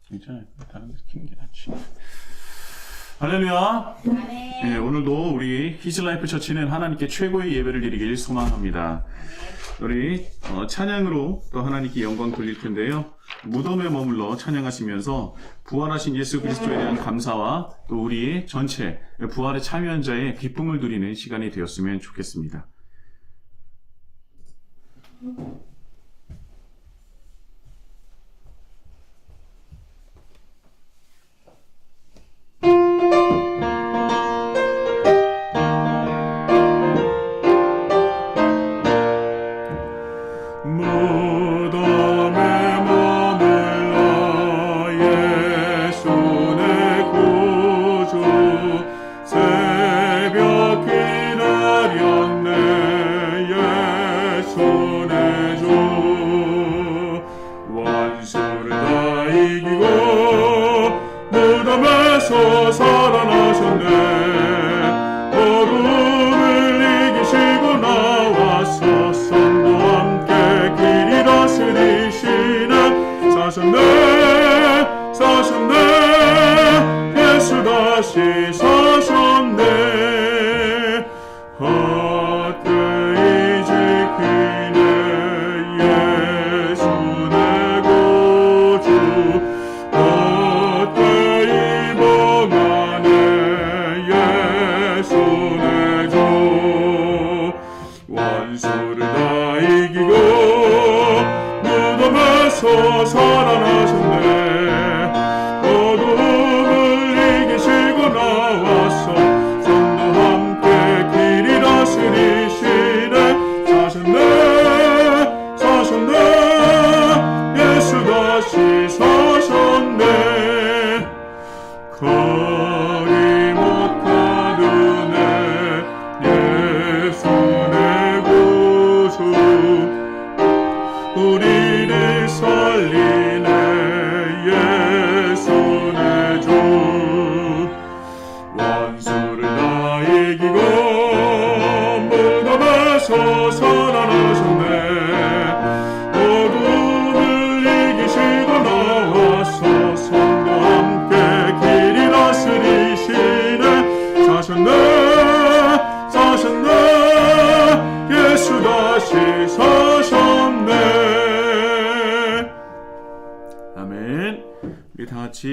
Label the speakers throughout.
Speaker 1: 괜찮아요. 다른 데서 킨 게 낫지. 할렐루야. 네, 오늘도 우리 히즈라이프 처치는 하나님께 최고의 예배를 드리길 소망합니다. 우리 찬양으로 또 하나님께 영광 돌릴 텐데요. 무덤에 머물러 찬양하시면서 부활하신 예수 그리스도에 대한 감사와 또 우리의 전체 부활에 참여한 자의 기쁨을 누리는 시간이 되었으면 좋겠습니다.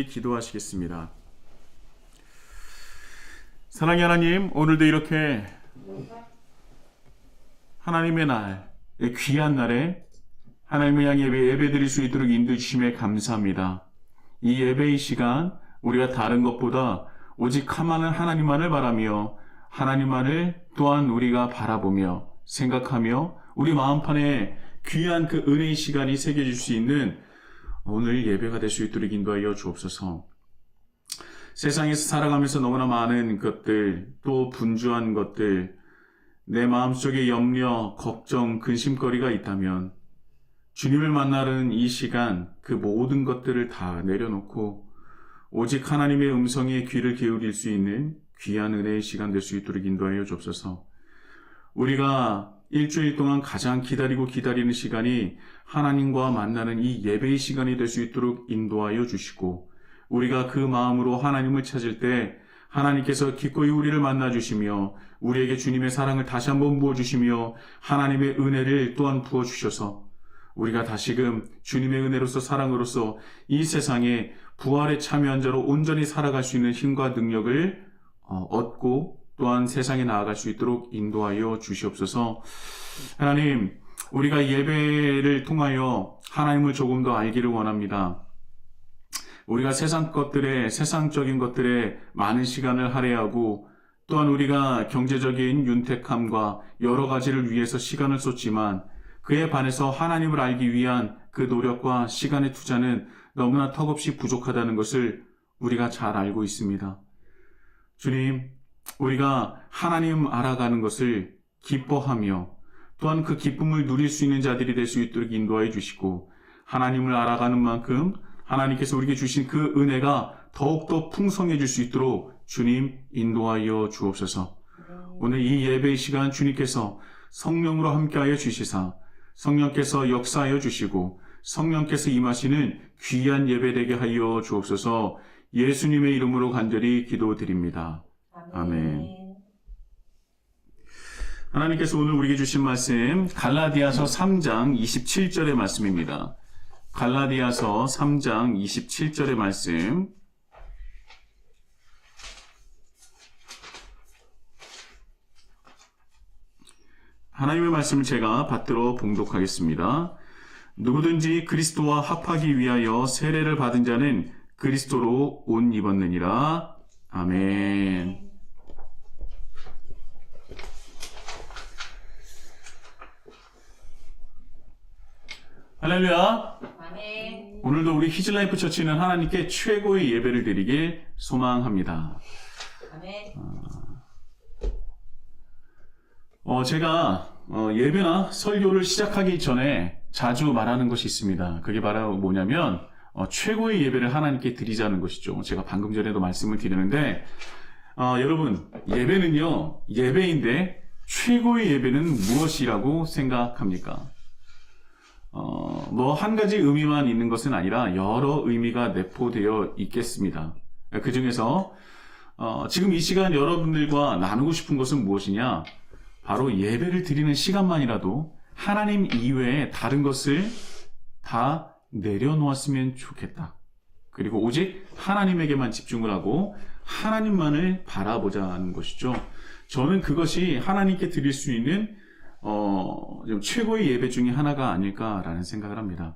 Speaker 1: 기도하시겠습니다. 사랑의 하나님, 오늘도 이렇게 하나님의 날, 귀한 날에 하나님을 향해 예배 드릴 수 있도록 인도해 주심에 감사합니다. 이 예배의 시간, 우리가 다른 것보다 오직 하나님만을 바라며 하나님만을 또한 우리가 바라보며 생각하며 우리 마음판에 귀한 그 은혜의 시간이 새겨질 수 있는 오늘 예배가 될 수 있도록 인도하여 주옵소서. 세상에서 살아가면서 너무나 많은 것들, 또 분주한 것들, 내 마음속에 염려, 걱정, 근심거리가 있다면 주님을 만나는 이 시간, 그 모든 것들을 다 내려놓고 오직 하나님의 음성에 귀를 기울일 수 있는 귀한 은혜의 시간 될 수 있도록 인도하여 주옵소서. 우리가 일주일 동안 가장 기다리는 시간이 하나님과 만나는 이 예배의 시간이 될 수 있도록 인도하여 주시고, 우리가 그 마음으로 하나님을 찾을 때 하나님께서 기꺼이 우리를 만나 주시며 우리에게 주님의 사랑을 다시 한번 부어주시며 하나님의 은혜를 또한 부어주셔서 우리가 다시금 주님의 은혜로서 사랑으로서 이 세상에 부활에 참여한 자로 온전히 살아갈 수 있는 힘과 능력을 얻고 또한 세상에 나아갈 수 있도록 인도하여 주시옵소서. 하나님, 우리가 예배를 통하여 하나님을 조금 더 알기를 원합니다. 우리가 세상적인 것들에 많은 시간을 할애하고 또한 우리가 경제적인 윤택함과 여러 가지를 위해서 시간을 쏟지만 그에 반해서 하나님을 알기 위한 그 노력과 시간의 투자는 너무나 턱없이 부족하다는 것을 우리가 잘 알고 있습니다. 주님, 우리가 하나님 알아가는 것을 기뻐하며 또한 그 기쁨을 누릴 수 있는 자들이 될 수 있도록 인도하여 주시고, 하나님을 알아가는 만큼 하나님께서 우리에게 주신 그 은혜가 더욱더 풍성해질 수 있도록 주님 인도하여 주옵소서. 오늘 이 예배의 시간 주님께서 성령으로 함께하여 주시사 성령께서 역사하여 주시고 성령께서 임하시는 귀한 예배되게 하여 주옵소서. 예수님의 이름으로 간절히 기도드립니다. 아멘. 하나님께서 오늘 우리에게 주신 말씀 갈라디아서 3장 27절의 말씀입니다. 갈라디아서 3장 27절의 말씀. 하나님의 말씀을 제가 받들어 봉독하겠습니다. 누구든지 그리스도와 합하기 위하여 세례를 받은 자는 그리스도로 옷 입었느니라. 아멘. 할렐루야.
Speaker 2: 아멘.
Speaker 1: 오늘도 우리 히즈라이프 처치는 하나님께 최고의 예배를 드리길 소망합니다.
Speaker 2: 아멘.
Speaker 1: 제가 예배나 설교를 시작하기 전에 자주 말하는 것이 있습니다. 그게 바로 뭐냐면 최고의 예배를 하나님께 드리자는 것이죠. 제가 방금 전에도 말씀을 드리는데 여러분, 예배는요, 예배인데 최고의 예배는 무엇이라고 생각합니까? 한 가지 의미만 있는 것은 아니라 여러 의미가 내포되어 있겠습니다. 그 중에서 지금 이 시간 여러분들과 나누고 싶은 것은 무엇이냐? 바로 예배를 드리는 시간만이라도 하나님 이외에 다른 것을 다 내려놓았으면 좋겠다. 그리고 오직 하나님에게만 집중을 하고 하나님만을 바라보자는 것이죠. 저는 그것이 하나님께 드릴 수 있는 최고의 예배 중에 하나가 아닐까라는 생각을 합니다.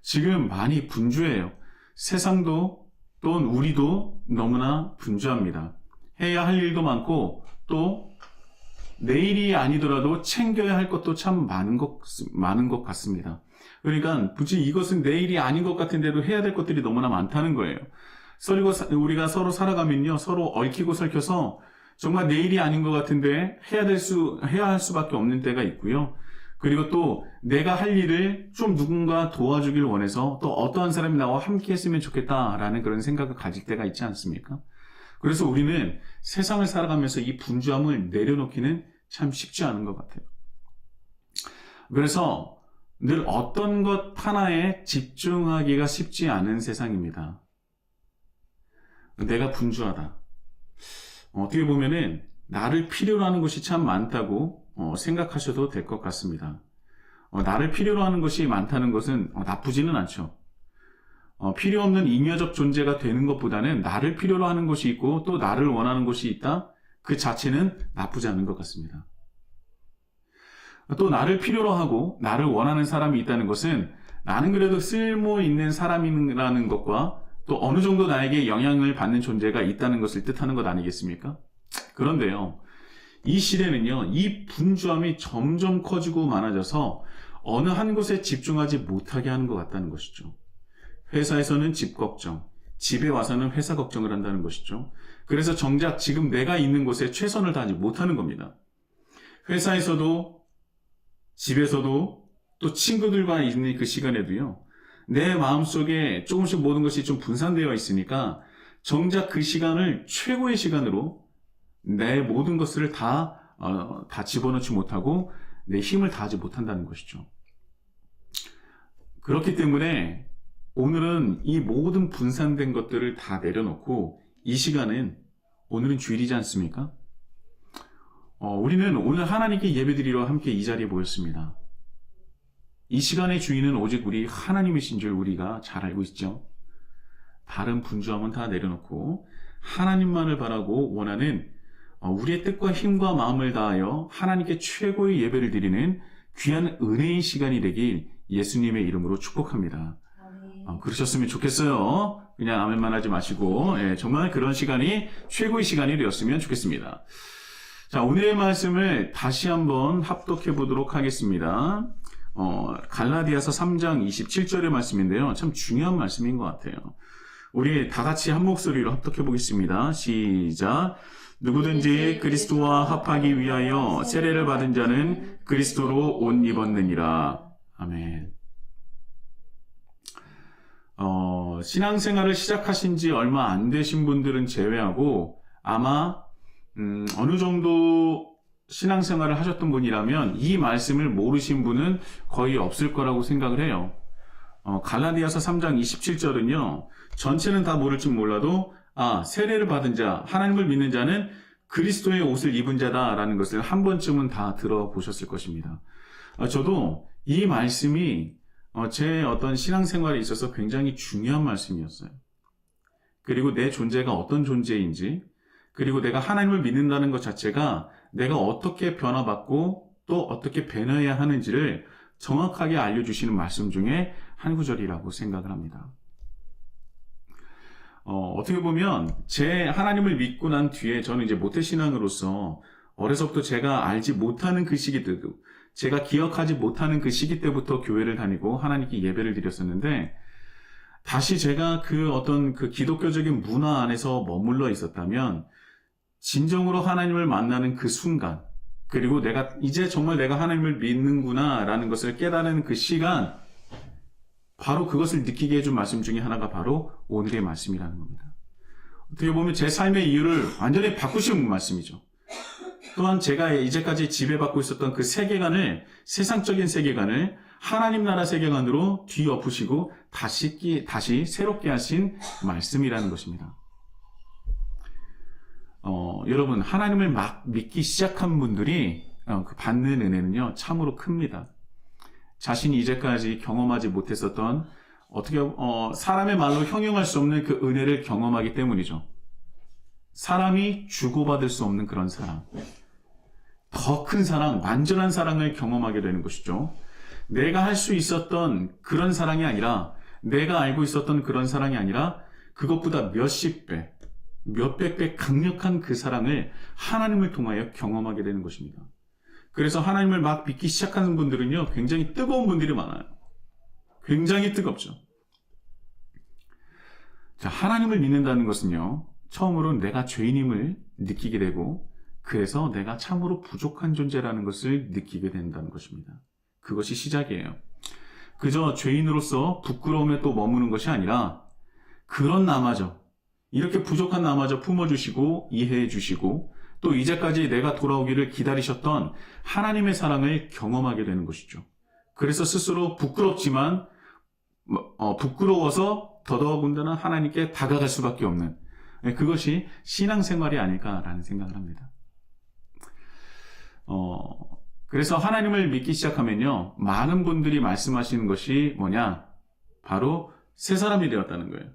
Speaker 1: 지금 많이 분주해요. 세상도 또는 우리도 너무나 분주합니다. 해야 할 일도 많고 또 내일이 아니더라도 챙겨야 할 것도 참 많은 것 같습니다. 그러니까 굳이 이것은 내일이 아닌 것 같은데도 해야 될 것들이 너무나 많다는 거예요. 우리가 서로 살아가면요, 서로 얽히고 설켜서 정말 내일이 아닌 것 같은데 해야 할 수밖에 없는 때가 있고요. 그리고 또 내가 할 일을 좀 누군가 도와주길 원해서 또 어떠한 사람이 나와 함께 했으면 좋겠다라는 그런 생각을 가질 때가 있지 않습니까? 그래서 우리는 세상을 살아가면서 이 분주함을 내려놓기는 참 쉽지 않은 것 같아요. 그래서 늘 어떤 것 하나에 집중하기가 쉽지 않은 세상입니다. 내가 분주하다. 어떻게 보면은 나를 필요로 하는 것이 참 많다고 생각하셔도 될 것 같습니다. 나를 필요로 하는 것이 많다는 것은 나쁘지는 않죠. 필요 없는 잉여적 존재가 되는 것보다는 나를 필요로 하는 것이 있고 또 나를 원하는 것이 있다. 그 자체는 나쁘지 않은 것 같습니다. 또 나를 필요로 하고 나를 원하는 사람이 있다는 것은 나는 그래도 쓸모 있는 사람이라는 것과 또 어느 정도 나에게 영향을 받는 존재가 있다는 것을 뜻하는 것 아니겠습니까? 그런데요, 이 시대는요, 이 분주함이 점점 커지고 많아져서 어느 한 곳에 집중하지 못하게 하는 것 같다는 것이죠. 회사에서는 집 걱정, 집에 와서는 회사 걱정을 한다는 것이죠. 그래서 정작 지금 내가 있는 곳에 최선을 다하지 못하는 겁니다. 회사에서도 집에서도 또 친구들과 있는 그 시간에도요, 내 마음속에 조금씩 모든 것이 좀 분산되어 있으니까 정작 그 시간을 최고의 시간으로 내 모든 것을 다 집어넣지 못하고 내 힘을 다하지 못한다는 것이죠. 그렇기 때문에 오늘은 이 모든 분산된 것들을 다 내려놓고 이 시간은 오늘은 주일이지 않습니까? 우리는 오늘 하나님께 예배드리러 함께 이 자리에 모였습니다. 이 시간의 주인은 오직 우리 하나님이신 줄 우리가 잘 알고 있죠. 다른 분주함은 다 내려놓고 하나님만을 바라고 원하는 우리의 뜻과 힘과 마음을 다하여 하나님께 최고의 예배를 드리는 귀한 은혜의 시간이 되길 예수님의 이름으로 축복합니다. 그러셨으면 좋겠어요. 그냥 아멘만 하지 마시고 정말 그런 시간이 최고의 시간이 되었으면 좋겠습니다. 자, 오늘의 말씀을 다시 한번 합독해 보도록 하겠습니다. 갈라디아서 3장 27절의 말씀인데요. 참 중요한 말씀인 것 같아요. 우리 다 같이 한 목소리로 합독해 보겠습니다. 시작. 누구든지 그리스도와 합하기 위하여 세례를 받은 자는 그리스도로 옷 입었느니라. 아멘. 신앙생활을 시작하신 지 얼마 안 되신 분들은 제외하고 아마 어느 정도 신앙생활을 하셨던 분이라면 이 말씀을 모르신 분은 거의 없을 거라고 생각을 해요. 갈라디아서 3장 27절은요. 전체는 다 모를지 몰라도 세례를 받은 자, 하나님을 믿는 자는 그리스도의 옷을 입은 자다라는 것을 한 번쯤은 다 들어보셨을 것입니다. 저도 이 말씀이 제 어떤 신앙생활에 있어서 굉장히 중요한 말씀이었어요. 그리고 내 존재가 어떤 존재인지, 그리고 내가 하나님을 믿는다는 것 자체가 내가 어떻게 변화받고 또 어떻게 변해야 하는지를 정확하게 알려주시는 말씀 중에 한 구절이라고 생각을 합니다. 어떻게 보면 제 하나님을 믿고 난 뒤에 저는 이제 모태신앙으로서 어려서부터 제가 알지 못하는 그 시기 때도 제가 기억하지 못하는 그 시기 때부터 교회를 다니고 하나님께 예배를 드렸었는데 다시 제가 그 어떤 그 기독교적인 문화 안에서 머물러 있었다면 진정으로 하나님을 만나는 그 순간 그리고 이제 정말 내가 하나님을 믿는구나 라는 것을 깨달은 그 시간 바로 그것을 느끼게 해준 말씀 중에 하나가 바로 오늘의 말씀이라는 겁니다. 어떻게 보면 제 삶의 이유를 완전히 바꾸신 말씀이죠. 또한 제가 이제까지 지배받고 있었던 그 세계관을 세상적인 세계관을 하나님 나라 세계관으로 뒤엎으시고 다시 새롭게 하신 말씀이라는 것입니다. 여러분 하나님을 막 믿기 시작한 분들이 그 받는 은혜는요 참으로 큽니다. 자신이 이제까지 경험하지 못했었던 사람의 말로 형용할 수 없는 그 은혜를 경험하기 때문이죠. 사람이 주고받을 수 없는 그런 사랑, 더 큰 사랑, 완전한 사랑을 경험하게 되는 것이죠. 내가 할 수 있었던 그런 사랑이 아니라 내가 알고 있었던 그런 사랑이 아니라 그것보다 몇십 배, 몇백 배 강력한 그 사랑을 하나님을 통하여 경험하게 되는 것입니다. 그래서 하나님을 막 믿기 시작하는 분들은요, 굉장히 뜨거운 분들이 많아요. 굉장히 뜨겁죠. 자, 하나님을 믿는다는 것은요, 처음으로 내가 죄인임을 느끼게 되고, 그래서 내가 참으로 부족한 존재라는 것을 느끼게 된다는 것입니다. 그것이 시작이에요. 그저 죄인으로서 부끄러움에 또 머무는 것이 아니라, 그런 나마저, 이렇게 부족한 나마저 품어주시고, 이해해 주시고, 또 이제까지 내가 돌아오기를 기다리셨던 하나님의 사랑을 경험하게 되는 것이죠. 그래서 스스로 부끄럽지만 부끄러워서 더더군다나 하나님께 다가갈 수밖에 없는 그것이 신앙생활이 아닐까라는 생각을 합니다. 그래서 하나님을 믿기 시작하면요, 많은 분들이 말씀하시는 것이 뭐냐? 바로 새 사람이 되었다는 거예요.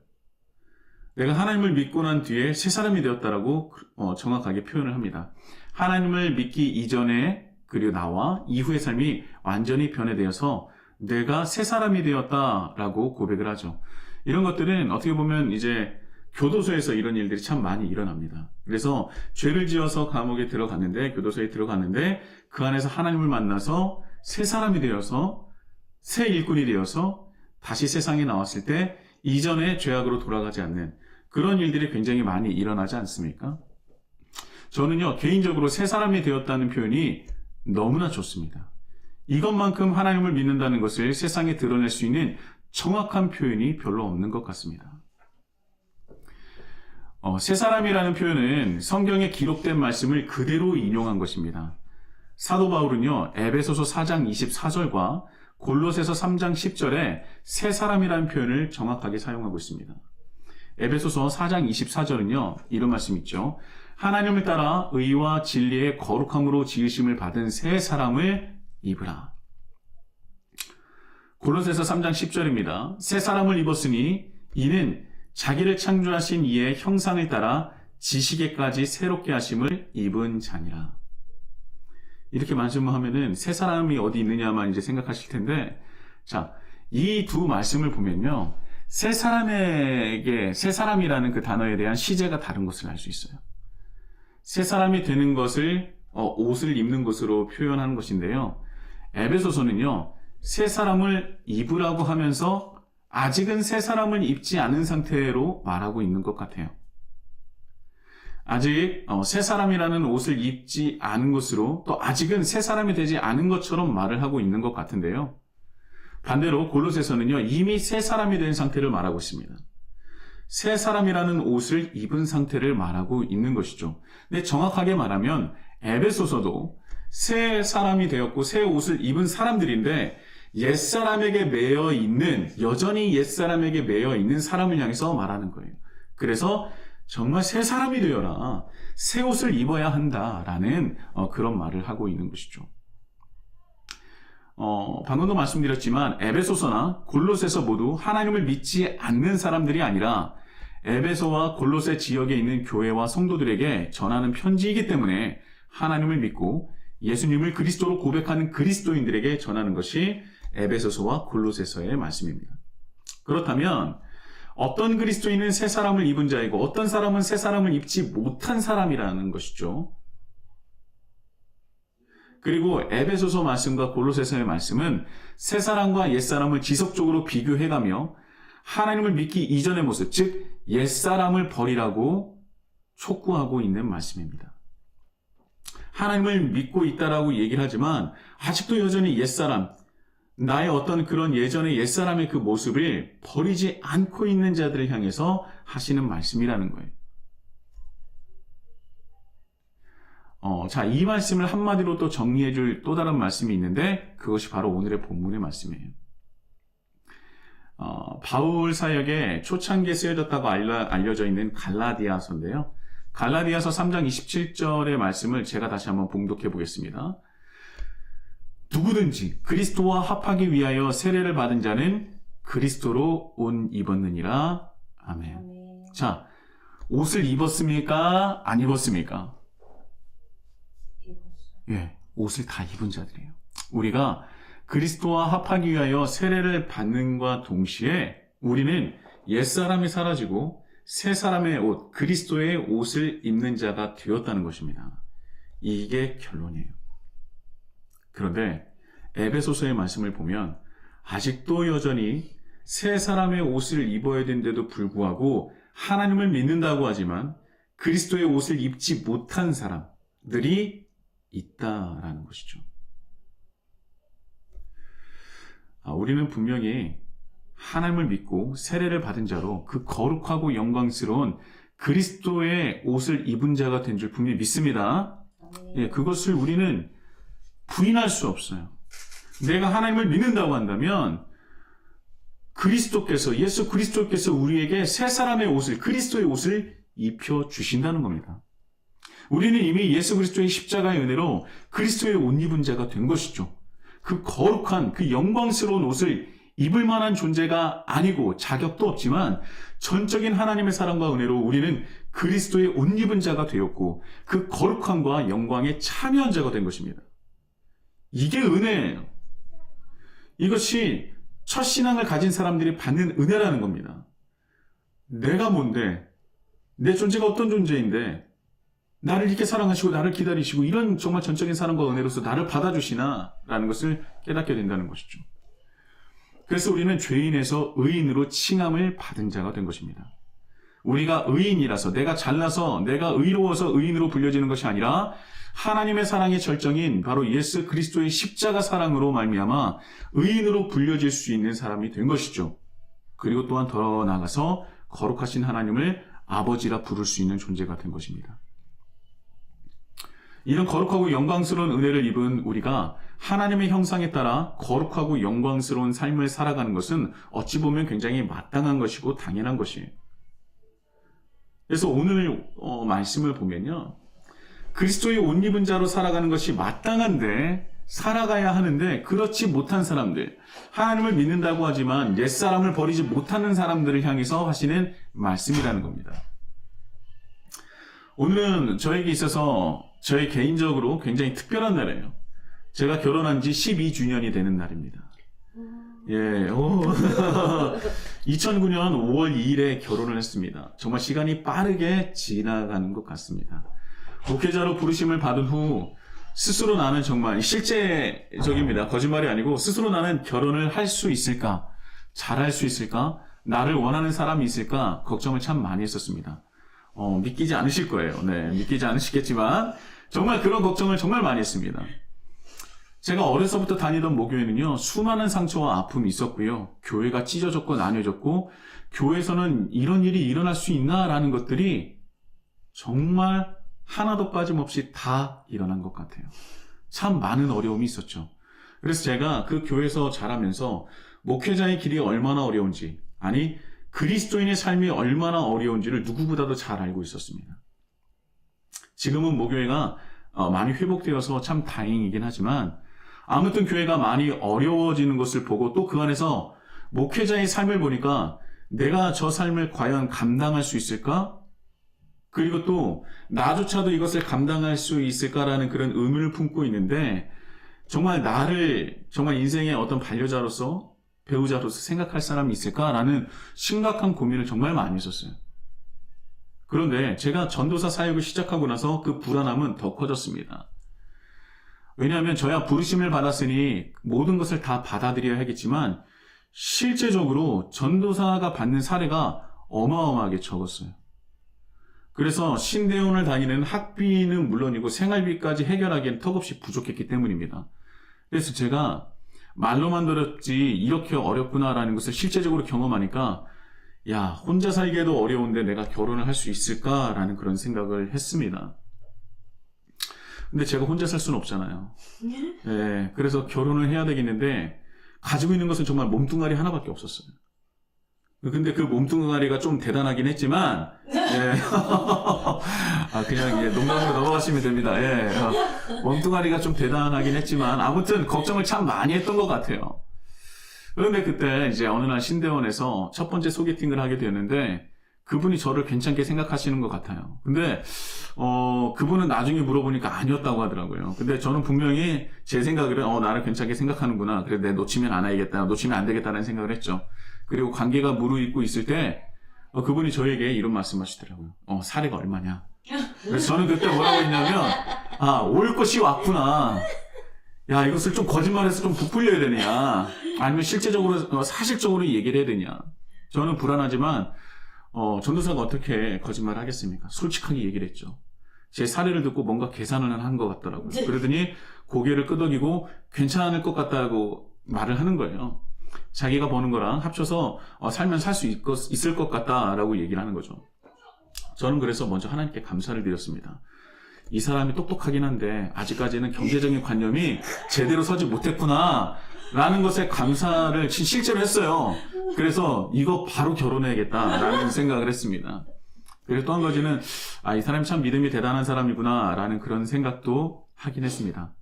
Speaker 1: 내가 하나님을 믿고 난 뒤에 새 사람이 되었다라고 정확하게 표현을 합니다. 하나님을 믿기 이전에 그리고 나와 이후의 삶이 완전히 변해되어서 내가 새 사람이 되었다라고 고백을 하죠. 이런 것들은 어떻게 보면 이제 교도소에서 이런 일들이 참 많이 일어납니다. 그래서 죄를 지어서 감옥에 들어갔는데, 교도소에 들어갔는데 그 안에서 하나님을 만나서 새 사람이 되어서 새 일꾼이 되어서 다시 세상에 나왔을 때 이전의 죄악으로 돌아가지 않는 그런 일들이 굉장히 많이 일어나지 않습니까? 저는요, 개인적으로 새 사람이 되었다는 표현이 너무나 좋습니다. 이것만큼 하나님을 믿는다는 것을 세상에 드러낼 수 있는 정확한 표현이 별로 없는 것 같습니다. 새 사람이라는 표현은 성경에 기록된 말씀을 그대로 인용한 것입니다. 사도 바울은요, 에베소서 4장 24절과 골로새서 3장 10절에 새 사람이라는 표현을 정확하게 사용하고 있습니다. 에베소서 4장 24절은요, 이런 말씀 있죠. 하나님을 따라 의와 진리의 거룩함으로 지으심을 받은 새 사람을 입으라. 골로새서 3장 10절입니다. 새 사람을 입었으니 이는 자기를 창조하신 이의 형상을 따라 지식에까지 새롭게 하심을 입은 자니라. 이렇게 말씀하면은 새 사람이 어디 있느냐만 이제 생각하실 텐데, 자, 이 두 말씀을 보면요, 새 사람이라는 그 단어에 대한 시제가 다른 것을 알 수 있어요. 새 사람이 되는 것을 옷을 입는 것으로 표현하는 것인데요. 에베소서는요, 새 사람을 입으라고 하면서 아직은 새 사람을 입지 않은 상태로 말하고 있는 것 같아요. 아직 새 사람이라는 옷을 입지 않은 것으로 또 아직은 새 사람이 되지 않은 것처럼 말을 하고 있는 것 같은데요. 반대로 골로새서는요, 이미 새 사람이 된 상태를 말하고 있습니다. 새 사람이라는 옷을 입은 상태를 말하고 있는 것이죠. 근데 정확하게 말하면 에베소서도 새 사람이 되었고 새 옷을 입은 사람들인데 옛사람에게 매여 있는, 여전히 옛사람에게 매여 있는 사람을 향해서 말하는 거예요. 그래서 정말 새 사람이 되어라, 새 옷을 입어야 한다라는 그런 말을 하고 있는 것이죠. 방금도 말씀드렸지만 에베소서나 골로새서 모두 하나님을 믿지 않는 사람들이 아니라 에베소와 골로새 지역에 있는 교회와 성도들에게 전하는 편지이기 때문에 하나님을 믿고 예수님을 그리스도로 고백하는 그리스도인들에게 전하는 것이 에베소서와 골로새서의 말씀입니다. 그렇다면 어떤 그리스도인은 새 사람을 입은 자이고 어떤 사람은 새 사람을 입지 못한 사람이라는 것이죠. 그리고 에베소서 말씀과 골로새서의 말씀은 새 사람과 옛 사람을 지속적으로 비교해가며 하나님을 믿기 이전의 모습, 즉 옛 사람을 버리라고 촉구하고 있는 말씀입니다. 하나님을 믿고 있다라고 얘기를 하지만 아직도 여전히 옛 사람, 나의 어떤 그런 예전의 옛 사람의 그 모습을 버리지 않고 있는 자들을 향해서 하시는 말씀이라는 거예요. 자, 이 말씀을 한마디로 또 정리해 줄 또 다른 말씀이 있는데 그것이 바로 오늘의 본문의 말씀이에요. 바울 사역에 초창기에 쓰여졌다고 알려져 있는 갈라디아서인데요. 갈라디아서 3장 27절의 말씀을 제가 다시 한번 봉독해 보겠습니다. 누구든지 그리스도와 합하기 위하여 세례를 받은 자는 그리스도로 옷 입었느니라. 아멘.
Speaker 2: 아멘.
Speaker 1: 자, 옷을 입었습니까? 안 입었습니까? 예, 옷을 다 입은 자들이에요. 우리가 그리스도와 합하기 위하여 세례를 받는과 동시에 우리는 옛사람이 사라지고 새 사람의 옷, 그리스도의 옷을 입는 자가 되었다는 것입니다. 이게 결론이에요. 그런데 에베소서의 말씀을 보면 아직도 여전히 새 사람의 옷을 입어야 되는데도 불구하고 하나님을 믿는다고 하지만 그리스도의 옷을 입지 못한 사람들이 있다라는 것이죠. 우리는 분명히 하나님을 믿고 세례를 받은 자로 그 거룩하고 영광스러운 그리스도의 옷을 입은 자가 된 줄 분명히 믿습니다. 예, 그것을 우리는 부인할 수 없어요. 내가 하나님을 믿는다고 한다면 그리스도께서, 예수 그리스도께서 우리에게 새 사람의 옷을, 그리스도의 옷을 입혀 주신다는 겁니다. 우리는 이미 예수 그리스도의 십자가의 은혜로 그리스도의 옷 입은 자가 된 것이죠. 그 거룩한, 그 영광스러운 옷을 입을 만한 존재가 아니고 자격도 없지만 전적인 하나님의 사랑과 은혜로 우리는 그리스도의 옷 입은 자가 되었고 그 거룩함과 영광에 참여한 자가 된 것입니다. 이게 은혜예요. 이것이 첫 신앙을 가진 사람들이 받는 은혜라는 겁니다. 내가 뭔데? 내 존재가 어떤 존재인데 나를 이렇게 사랑하시고 나를 기다리시고 이런 정말 전적인 사랑과 은혜로서 나를 받아주시나? 라는 것을 깨닫게 된다는 것이죠. 그래서 우리는 죄인에서 의인으로 칭함을 받은 자가 된 것입니다. 우리가 의인이라서, 내가 잘나서, 내가 의로워서 의인으로 불려지는 것이 아니라 하나님의 사랑의 절정인 바로 예수 그리스도의 십자가 사랑으로 말미암아 의인으로 불려질 수 있는 사람이 된 것이죠. 그리고 또한 더 나아가서 거룩하신 하나님을 아버지라 부를 수 있는 존재가 된 것입니다. 이런 거룩하고 영광스러운 은혜를 입은 우리가 하나님의 형상에 따라 거룩하고 영광스러운 삶을 살아가는 것은 어찌 보면 굉장히 마땅한 것이고 당연한 것이에요. 그래서 오늘 말씀을 보면요. 그리스도의 옷 입은 자로 살아가는 것이 마땅한데 살아가야 하는데 그렇지 못한 사람들, 하나님을 믿는다고 하지만 옛사람을 버리지 못하는 사람들을 향해서 하시는 말씀이라는 겁니다. 오늘은 저에게 있어서 저의 개인적으로 굉장히 특별한 날이에요. 제가 결혼한 지 12주년이 되는 날입니다. 예, 2009년 5월 2일에 결혼을 했습니다. 정말 시간이 빠르게 지나가는 것 같습니다. 목회자로 부르심을 받은 후 스스로 나는 정말 실제적입니다. 거짓말이 아니고 스스로 나는 결혼을 할 수 있을까? 잘할 수 있을까? 나를 원하는 사람이 있을까? 걱정을 참 많이 했었습니다. 믿기지 않으실 거예요. 네, 믿기지 않으시겠지만 정말 그런 걱정을 정말 많이 했습니다. 제가 어려서부터 다니던 모교회는요, 수많은 상처와 아픔이 있었고요. 교회가 찢어졌고 나뉘어졌고 교회에서는 이런 일이 일어날 수 있나라는 것들이 정말 하나도 빠짐없이 다 일어난 것 같아요. 참 많은 어려움이 있었죠. 그래서 제가 그 교회에서 자라면서 목회자의 길이 얼마나 어려운지, 아니 그리스도인의 삶이 얼마나 어려운지를 누구보다도 잘 알고 있었습니다. 지금은 모교회가 많이 회복되어서 참 다행이긴 하지만 아무튼 교회가 많이 어려워지는 것을 보고 또 그 안에서 목회자의 삶을 보니까 내가 저 삶을 과연 감당할 수 있을까? 그리고 또 나조차도 이것을 감당할 수 있을까라는 그런 의문을 품고 있는데 정말 나를 정말 인생의 어떤 반려자로서 배우자로서 생각할 사람이 있을까라는 심각한 고민을 정말 많이 했었어요. 그런데 제가 전도사 사역을 시작하고 나서 그 불안함은 더 커졌습니다. 왜냐하면 저야 부르심을 받았으니 모든 것을 다 받아들여야 하겠지만 실제적으로 전도사가 받는 사례가 어마어마하게 적었어요. 그래서 신대원을 다니는 학비는 물론이고 생활비까지 해결하기엔 턱없이 부족했기 때문입니다. 그래서 제가 말로만 들었지 이렇게 어렵구나라는 것을 실제적으로 경험하니까 야, 혼자 살기에도 어려운데 내가 결혼을 할 수 있을까라는 그런 생각을 했습니다. 근데 제가 혼자 살 수는 없잖아요. 네, 그래서 결혼을 해야 되겠는데 가지고 있는 것은 정말 몸뚱아리 하나밖에 없었어요. 근데 그 몸뚱아리가 좀 대단하긴 했지만 예. 그냥 농담으로 넘어가시면 됩니다. 예. 몸뚱아리가 좀 대단하긴 했지만 아무튼 걱정을 참 많이 했던 것 같아요. 그런데 그때 이제 어느 날 신대원에서 첫 번째 소개팅을 하게 되었는데 그분이 저를 괜찮게 생각하시는 것 같아요. 근데 그분은 나중에 물어보니까 아니었다고 하더라고요. 근데 저는 분명히 제 생각으로는 나를 괜찮게 생각하는구나. 그래 내 놓치면 안 해야겠다. 놓치면 안 되겠다는 생각을 했죠. 그리고 관계가 무르익고 있을 때 그분이 저에게 이런 말씀하시더라고요. 사례가 얼마냐. 그래서 저는 그때 뭐라고 했냐면 올 것이 왔구나. 야, 이것을 좀 거짓말해서 좀 부풀려야 되냐. 아니면 실제적으로 사실적으로 얘기를 해야 되냐. 저는 불안하지만 전도사가 어떻게 거짓말을 하겠습니까? 솔직하게 얘기를 했죠. 제 사례를 듣고 뭔가 계산을 한 것 같더라고요. 그러더니 고개를 끄덕이고 괜찮을 것 같다고 말을 하는 거예요. 자기가 버는 거랑 합쳐서 살면 살 수 있을 것 같다라고 얘기를 하는 거죠. 저는 그래서 먼저 하나님께 감사를 드렸습니다. 이 사람이 똑똑하긴 한데 아직까지는 경제적인 관념이 제대로 서지 못했구나 라는 것에 감사를 실제로 했어요. 그래서 이거 바로 결혼해야겠다라는 생각을 했습니다. 그리고 또 한 가지는 이 사람이 참 믿음이 대단한 사람이구나 라는 그런 생각도 하긴 했습니다.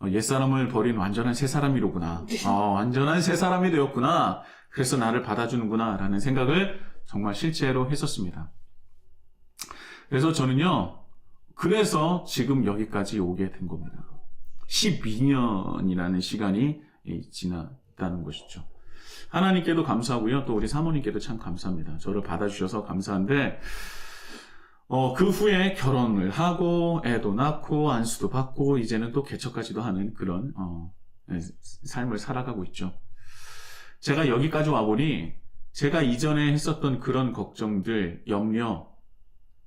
Speaker 1: 옛사람을 버린 완전한 새 사람이로구나. 완전한 새 사람이 되었구나. 그래서 나를 받아주는구나 라는 생각을 정말 실제로 했었습니다. 그래서 저는요, 그래서 지금 여기까지 오게 된 겁니다. 12년이라는 시간이 지났다는 것이죠. 하나님께도 감사하고요. 또 우리 사모님께도 참 감사합니다. 저를 받아주셔서 감사한데 그 후에 결혼을 하고 애도 낳고 안수도 받고 이제는 또 개척까지도 하는 그런 삶을 살아가고 있죠. 제가 여기까지 와보니 제가 이전에 했었던 그런 걱정들, 염려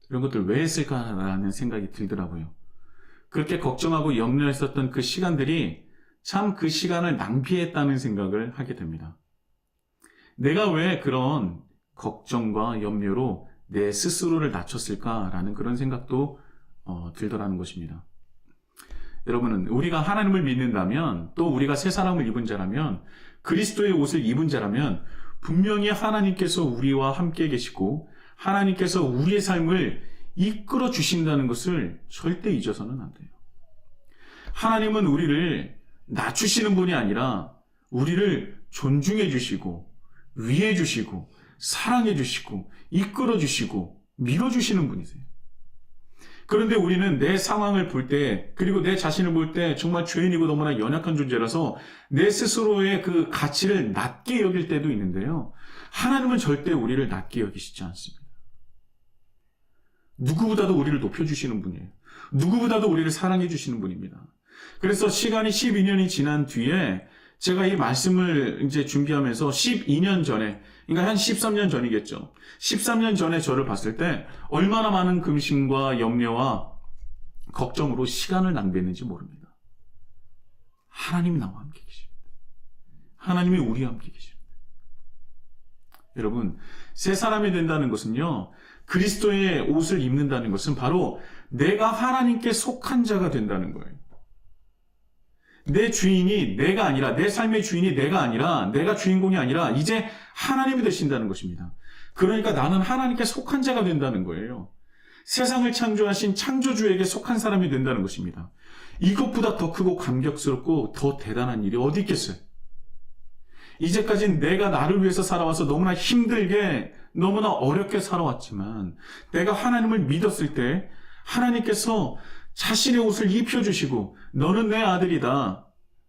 Speaker 1: 이런 것들 왜 했을까라는 생각이 들더라고요. 그렇게 걱정하고 염려했었던 그 시간들이 참 그 시간을 낭비했다는 생각을 하게 됩니다. 내가 왜 그런 걱정과 염려로 내 스스로를 낮췄을까라는 그런 생각도 들더라는 것입니다. 여러분은 우리가 하나님을 믿는다면 또 우리가 새 사람을 입은 자라면 그리스도의 옷을 입은 자라면 분명히 하나님께서 우리와 함께 계시고 하나님께서 우리의 삶을 이끌어 주신다는 것을 절대 잊어서는 안 돼요. 하나님은 우리를 낮추시는 분이 아니라 우리를 존중해 주시고 위해 주시고 사랑해 주시고 이끌어 주시고 밀어 주시는 분이세요. 그런데 우리는 내 상황을 볼 때 그리고 내 자신을 볼 때 정말 죄인이고 너무나 연약한 존재라서 내 스스로의 그 가치를 낮게 여길 때도 있는데요. 하나님은 절대 우리를 낮게 여기시지 않습니다. 누구보다도 우리를 높여주시는 분이에요. 누구보다도 우리를 사랑해 주시는 분입니다. 그래서 시간이 12년이 지난 뒤에 제가 이 말씀을 이제 준비하면서 12년 전에, 그러니까 한 13년 전이겠죠. 13년 전에 저를 봤을 때 얼마나 많은 근심과 염려와 걱정으로 시간을 낭비했는지 모릅니다. 하나님이 나와 함께 계십니다. 하나님이 우리와 함께 계십니다. 여러분, 새 사람이 된다는 것은요, 그리스도의 옷을 입는다는 것은 바로 내가 하나님께 속한 자가 된다는 거예요. 내 주인이 내가 아니라, 내 삶의 주인이 내가 아니라, 내가 주인공이 아니라 이제 하나님이 되신다는 것입니다. 그러니까 나는 하나님께 속한 자가 된다는 거예요. 세상을 창조하신 창조주에게 속한 사람이 된다는 것입니다. 이것보다 더 크고 감격스럽고 더 대단한 일이 어디 있겠어요? 이제까지 내가 나를 위해서 살아와서 너무나 힘들게, 너무나 어렵게 살아왔지만, 내가 하나님을 믿었을 때 하나님께서 자신의 옷을 입혀주시고, 너는 내 아들이다,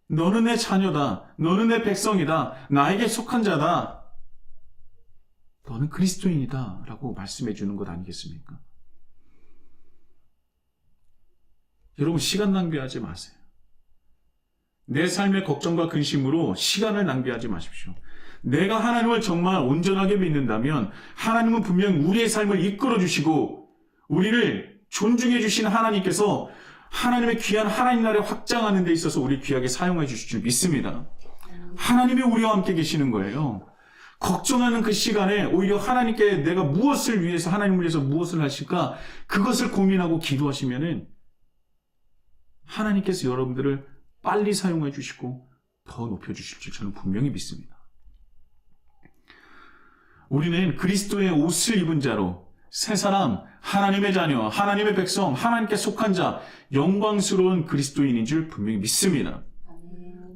Speaker 1: 너는 내 자녀다, 너는 내 백성이다, 나에게 속한 자다, 너는 그리스도인이다 라고 말씀해 주는 것 아니겠습니까? 여러분, 시간 낭비하지 마세요. 내 삶의 걱정과 근심으로 시간을 낭비하지 마십시오. 내가 하나님을 정말 온전하게 믿는다면 하나님은 분명 우리의 삶을 이끌어 주시고 우리를 존중해 주신 하나님께서 하나님의 귀한 하나님 나라에 확장하는 데 있어서 우리 귀하게 사용해 주실 줄 믿습니다. 하나님이 우리와 함께 계시는 거예요. 걱정하는 그 시간에 오히려 하나님께 내가 무엇을 위해서, 하나님을 위해서 무엇을 하실까, 그것을 고민하고 기도하시면은 하나님께서 여러분들을 빨리 사용해 주시고 더 높여주실 줄 저는 분명히 믿습니다. 우리는 그리스도의 옷을 입은 자로 새 사람, 하나님의 자녀, 하나님의 백성, 하나님께 속한 자, 영광스러운 그리스도인인 줄 분명히 믿습니다.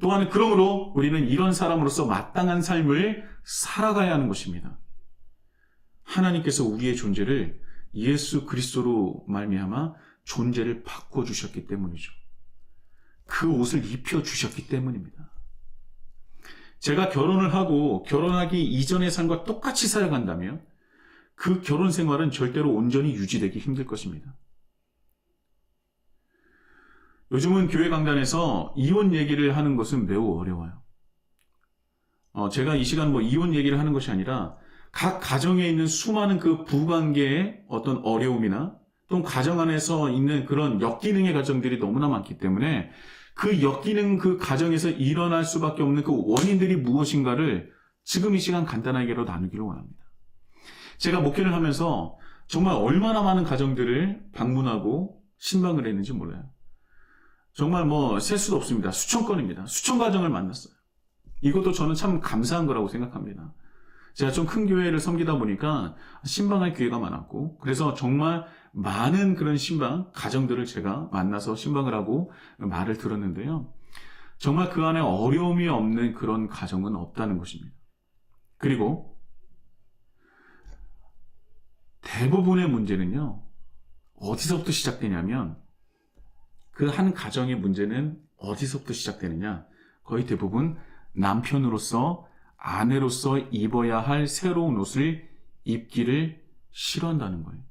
Speaker 1: 또한 그러므로 우리는 이런 사람으로서 마땅한 삶을 살아가야 하는 것입니다. 하나님께서 우리의 존재를 예수 그리스도로 말미암아 존재를 바꿔주셨기 때문이죠. 그 옷을 입혀주셨기 때문입니다. 제가 결혼을 하고 결혼하기 이전의 삶과 똑같이 살아간다면 그 결혼 생활은 절대로 온전히 유지되기 힘들 것입니다. 요즘은 교회 강단에서 이혼 얘기를 하는 것은 매우 어려워요. 제가 이 시간 이혼 얘기를 하는 것이 아니라 각 가정에 있는 수많은 그 부관계의 어떤 어려움이나 또는 가정 안에서 있는 그런 역기능의 가정들이 너무나 많기 때문에 그 역기능 그 가정에서 일어날 수밖에 없는 그 원인들이 무엇인가를 지금 이 시간 간단하게로 나누기를 원합니다. 제가 목회를 하면서 정말 얼마나 많은 가정들을 방문하고 신방을 했는지 몰라요. 정말 셀 수도 없습니다. 수천 건입니다. 수천 가정을 만났어요. 이것도 저는 참 감사한 거라고 생각합니다. 제가 좀 큰 교회를 섬기다 보니까 신방할 기회가 많았고, 그래서 정말 많은 그런 신방, 가정들을 제가 만나서 신방을 하고 말을 들었는데요. 정말 그 안에 어려움이 없는 그런 가정은 없다는 것입니다. 그리고 대부분의 문제는요, 어디서부터 시작되냐면, 그 한 가정의 문제는 어디서부터 시작되느냐? 거의 대부분 남편으로서, 아내로서 입어야 할 새로운 옷을 입기를 싫어한다는 거예요.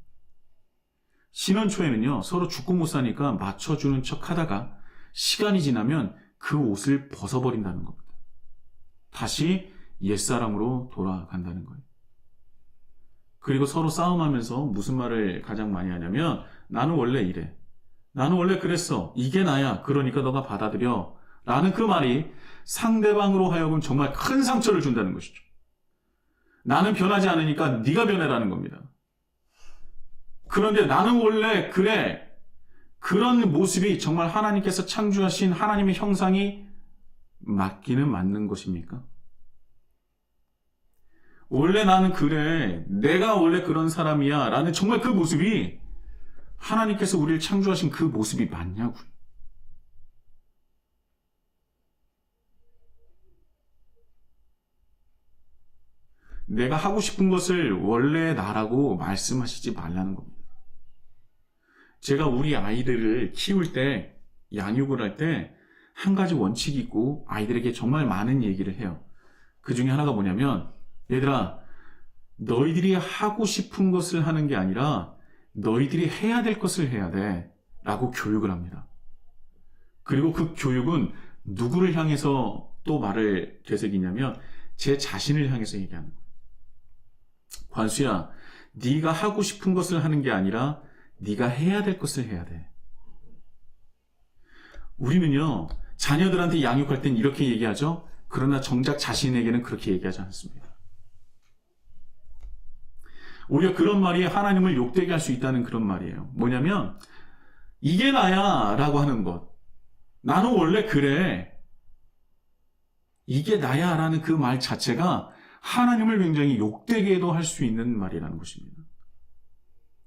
Speaker 1: 신혼 초에는요, 서로 죽고 못 사니까 맞춰주는 척 하다가 시간이 지나면 그 옷을 벗어버린다는 겁니다. 다시 옛사람으로 돌아간다는 거예요. 그리고 서로 싸움하면서 무슨 말을 가장 많이 하냐면, 나는 원래 이래. 나는 원래 그랬어. 이게 나야. 그러니까 너가 받아들여. 라는 그 말이 상대방으로 하여금 정말 큰 상처를 준다는 것이죠. 나는 변하지 않으니까 네가 변해라는 겁니다. 그런데 나는 원래 그래. 그런 모습이 정말 하나님께서 창조하신 하나님의 형상이 맞기는 맞는 것입니까? 원래 나는 그래. 내가 원래 그런 사람이야. 라는 정말 그 모습이 하나님께서 우리를 창조하신 그 모습이 맞냐고요. 내가 하고 싶은 것을 원래 나라고 말씀하시지 말라는 겁니다. 제가 우리 아이들을 키울 때, 양육을 할 때 한 가지 원칙이 있고 아이들에게 정말 많은 얘기를 해요. 그 중에 하나가 뭐냐면, 얘들아, 너희들이 하고 싶은 것을 하는 게 아니라 너희들이 해야 될 것을 해야 돼 라고 교육을 합니다. 그리고 그 교육은 누구를 향해서 또 말을 되새기냐면 제 자신을 향해서 얘기하는 거예요. 관수야, 네가 하고 싶은 것을 하는 게 아니라 네가 해야 될 것을 해야 돼. 우리는요, 자녀들한테 양육할 땐 이렇게 얘기하죠. 그러나 정작 자신에게는 그렇게 얘기하지 않습니다. 오히려 그런 말이 하나님을 욕되게 할 수 있다는 그런 말이에요. 뭐냐면, 이게 나야 라고 하는 것. 나는 원래 그래. 이게 나야 라는 그 말 자체가 하나님을 굉장히 욕되게도 할 수 있는 말이라는 것입니다.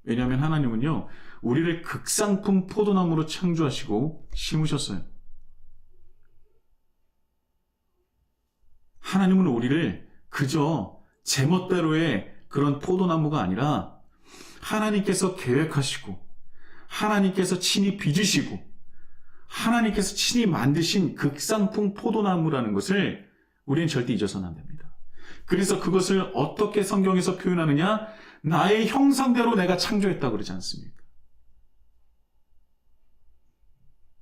Speaker 1: 왜냐하면 하나님은요, 우리를 극상품 포도나무로 창조하시고 심으셨어요. 하나님은 우리를 그저 제멋대로의 그런 포도나무가 아니라 하나님께서 계획하시고 하나님께서 친히 빚으시고 하나님께서 친히 만드신 극상품 포도나무라는 것을 우리는 절대 잊어서는 안 됩니다. 그래서 그것을 어떻게 성경에서 표현하느냐? 나의 형상대로 내가 창조했다고 그러지 않습니까?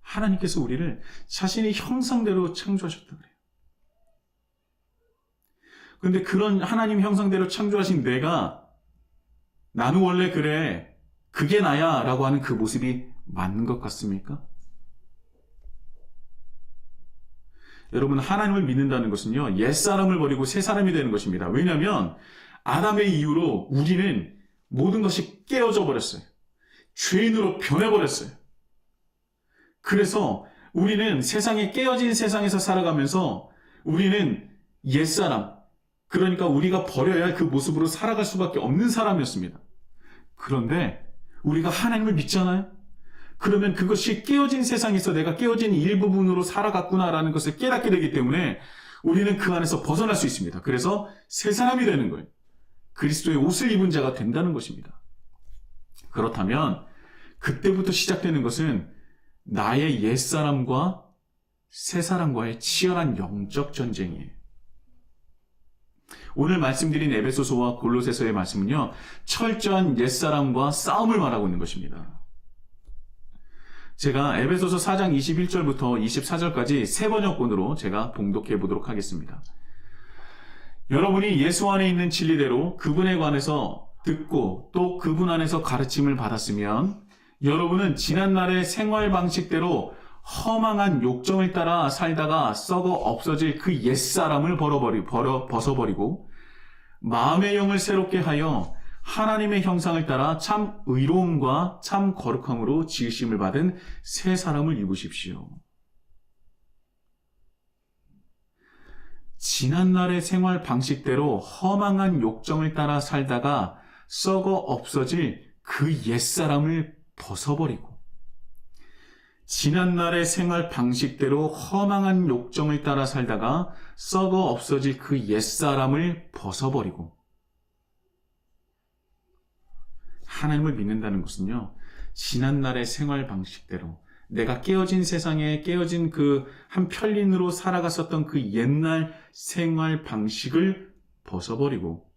Speaker 1: 하나님께서 우리를 자신의 형상대로 창조하셨다고 그래요. 그런데 그런 하나님 형상대로 창조하신 내가 나는 원래 그래, 그게 나야 라고 하는 그 모습이 맞는 것 같습니까? 여러분, 하나님을 믿는다는 것은요, 옛사람을 버리고 새사람이 되는 것입니다. 왜냐하면 아담의 이후로 우리는 모든 것이 깨어져 버렸어요. 죄인으로 변해버렸어요. 그래서 우리는 세상에 깨어진 세상에서 살아가면서 우리는 옛사람, 그러니까 우리가 버려야 할 그 모습으로 살아갈 수밖에 없는 사람이었습니다. 그런데 우리가 하나님을 믿잖아요? 그러면 그것이 깨어진 세상에서 내가 깨어진 일부분으로 살아갔구나라는 것을 깨닫게 되기 때문에 우리는 그 안에서 벗어날 수 있습니다. 그래서 새 사람이 되는 거예요. 그리스도의 옷을 입은 자가 된다는 것입니다. 그렇다면 그때부터 시작되는 것은 나의 옛사람과 새사람과의 치열한 영적 전쟁이에요. 오늘 말씀드린 에베소서와 골로새서의 말씀은요, 철저한 옛사람과 싸움을 말하고 있는 것입니다. 제가 에베소서 4장 21절부터 24절까지 세 번역본으로 제가 봉독해 보도록 하겠습니다. 여러분이 예수 안에 있는 진리대로 그분에 관해서 듣고 또 그분 안에서 가르침을 받았으면 여러분은 지난날의 생활 방식대로 허망한 욕정을 따라 살다가 썩어 없어질 그 옛사람을 벗어버리고 마음의 영을 새롭게 하여 하나님의 형상을 따라 참 의로움과 참 거룩함으로 지으심을 받은 새 사람을 입으십시오. 지난날의 생활 방식대로 허망한 욕정을 따라 살다가 썩어 없어질 그 옛사람을 벗어버리고 지난날의 생활 방식대로 허망한 욕정을 따라 살다가 썩어 없어질 그 옛사람을 벗어버리고 하나님을 믿는다는 것은요, 지난날의 생활 방식대로 내가 깨어진 세상에 깨어진 그 한 편린으로 살아갔었던 그 옛날 생활 방식을 벗어버리고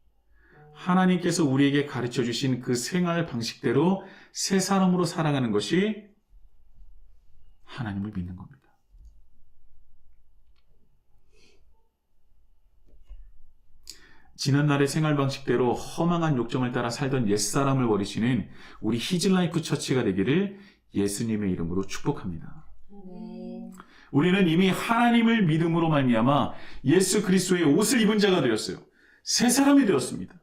Speaker 1: 하나님께서 우리에게 가르쳐 주신 그 생활 방식대로 새 사람으로 살아가는 것이 하나님을 믿는 겁니다. 지난날의 생활 방식대로 허망한 욕정을 따라 살던 옛사람을 버리시는 우리 히즐라이프 처치가 되기를 예수님의 이름으로 축복합니다. 우리는 이미 하나님을 믿음으로 말미암아 예수 그리스도의 옷을 입은 자가 되었어요. 새 사람이 되었습니다.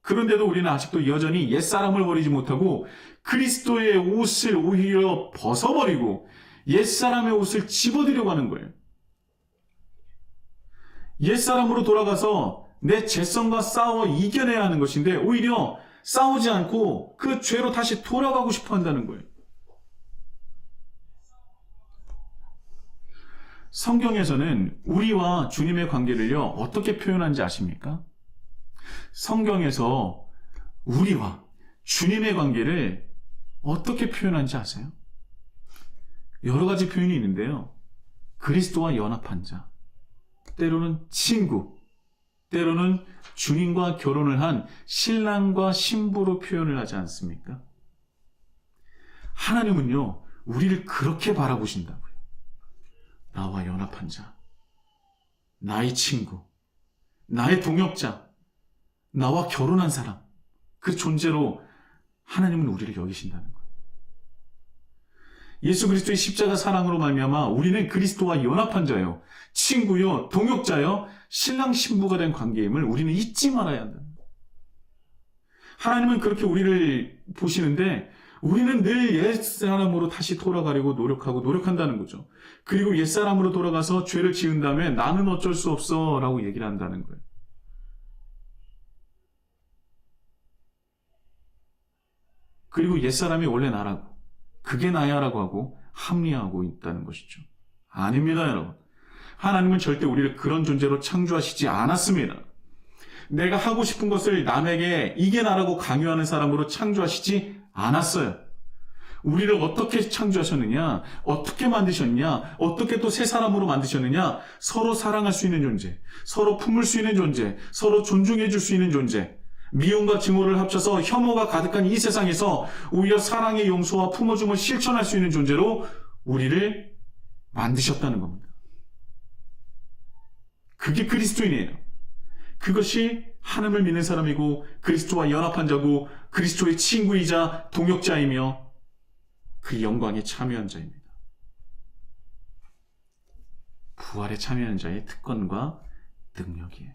Speaker 1: 그런데도 우리는 아직도 여전히 옛사람을 버리지 못하고 그리스도의 옷을 오히려 벗어버리고 옛사람의 옷을 집어들려고 하는 거예요. 옛사람으로 돌아가서 내 죄성과 싸워 이겨내야 하는 것인데 오히려 싸우지 않고 그 죄로 다시 돌아가고 싶어 한다는 거예요. 성경에서는 우리와 주님의 관계를요, 어떻게 표현하는지 아십니까? 성경에서 우리와 주님의 관계를 어떻게 표현하는지 아세요? 여러 가지 표현이 있는데요. 그리스도와 연합한 자, 때로는 친구, 때로는 주님과 결혼을 한 신랑과 신부로 표현을 하지 않습니까? 하나님은요, 우리를 그렇게 바라보신다고요. 나와 연합한 자, 나의 친구, 나의 동역자, 나와 결혼한 사람, 그 존재로 하나님은 우리를 여기신다는 거예요. 예수 그리스도의 십자가 사랑으로 말미암아 우리는 그리스도와 연합한 자요, 친구요, 동역자요, 신랑 신부가 된 관계임을 우리는 잊지 말아야 한다. 하나님은 그렇게 우리를 보시는데 우리는 늘 옛사람으로 다시 돌아가려고 노력한다는 거죠. 그리고 옛사람으로 돌아가서 죄를 지은 다음에 나는 어쩔 수 없어 라고 얘기를 한다는 거예요. 그리고 옛사람이 원래 나라고, 그게 나야 라고 하고 합리화하고 있다는 것이죠. 아닙니다, 여러분. 하나님은 절대 우리를 그런 존재로 창조하시지 않았습니다. 내가 하고 싶은 것을 남에게 이게 나라고 강요하는 사람으로 창조하시지 않았어요. 우리를 어떻게 창조하셨느냐, 어떻게 만드셨냐, 어떻게 또 새 사람으로 만드셨느냐, 서로 사랑할 수 있는 존재, 서로 품을 수 있는 존재, 서로 존중해 줄 수 있는 존재, 미움과 증오를 합쳐서 혐오가 가득한 이 세상에서 오히려 사랑의 용서와 품어줌을 실천할 수 있는 존재로 우리를 만드셨다는 겁니다. 그게 그리스도인이에요. 그것이 하나님을 믿는 사람이고 그리스도와 연합한 자고 그리스도의 친구이자 동역자이며 그 영광에 참여한 자입니다. 부활에 참여한 자의 특권과 능력이에요.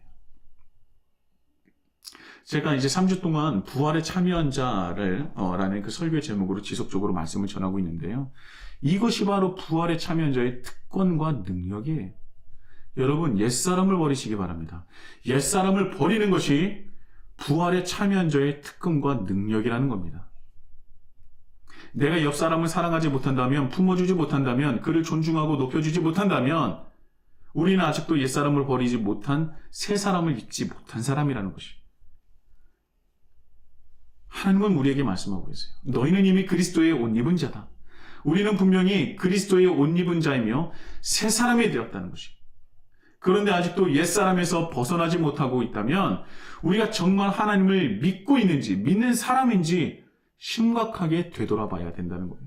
Speaker 1: 제가 이제 3주 동안 부활에 참여한 자를 라는 그 설교의 제목으로 지속적으로 말씀을 전하고 있는데요. 이것이 바로 부활에 참여한 자의 특권과 능력이에요. 여러분, 옛사람을 버리시기 바랍니다. 옛사람을 버리는 것이 부활에 참여한 자의 특권과 능력이라는 겁니다. 내가 옆 사람을 사랑하지 못한다면, 품어주지 못한다면, 그를 존중하고 높여주지 못한다면 우리는 아직도 옛사람을 버리지 못한 새 사람을 잊지 못한 사람이라는 것이. 하나님은 우리에게 말씀하고 계세요. 너희는 이미 그리스도의 옷 입은 자다. 우리는 분명히 그리스도의 옷 입은 자이며 새 사람이 되었다는 것이. 그런데 아직도 옛사람에서 벗어나지 못하고 있다면 우리가 정말 하나님을 믿고 있는지, 믿는 사람인지 심각하게 되돌아봐야 된다는 거예요.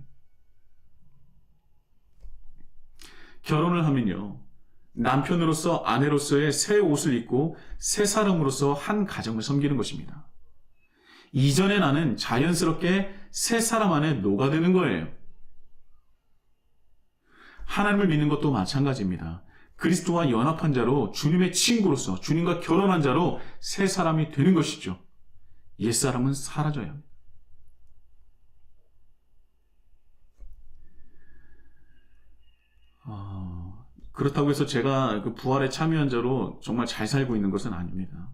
Speaker 1: 결혼을 하면요, 남편으로서 아내로서의 새 옷을 입고 새 사람으로서 한 가정을 섬기는 것입니다. 이전에 나는 자연스럽게 새 사람 안에 녹아드는 거예요. 하나님을 믿는 것도 마찬가지입니다. 그리스도와 연합한 자로 주님의 친구로서 주님과 결혼한 자로 새 사람이 되는 것이죠. 옛사람은 사라져야 합니다. 그렇다고 해서 제가 그 부활에 참여한 자로 정말 잘 살고 있는 것은 아닙니다.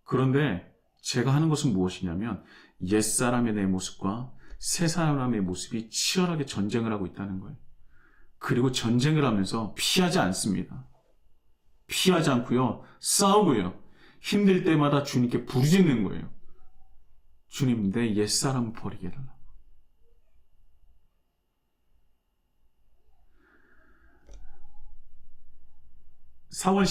Speaker 1: 그런데 제가 하는 것은 무엇이냐면 옛사람의 내 모습과 새 사람의 모습이 치열하게 전쟁을 하고 있다는 거예요. 그리고 전쟁을 하면서 피하지 않습니다. 피하지 않고요, 싸우고요, 힘들 때마다 주님께 부르짖는 거예요. 주님, 내 옛사람 버리게 해달라. (4월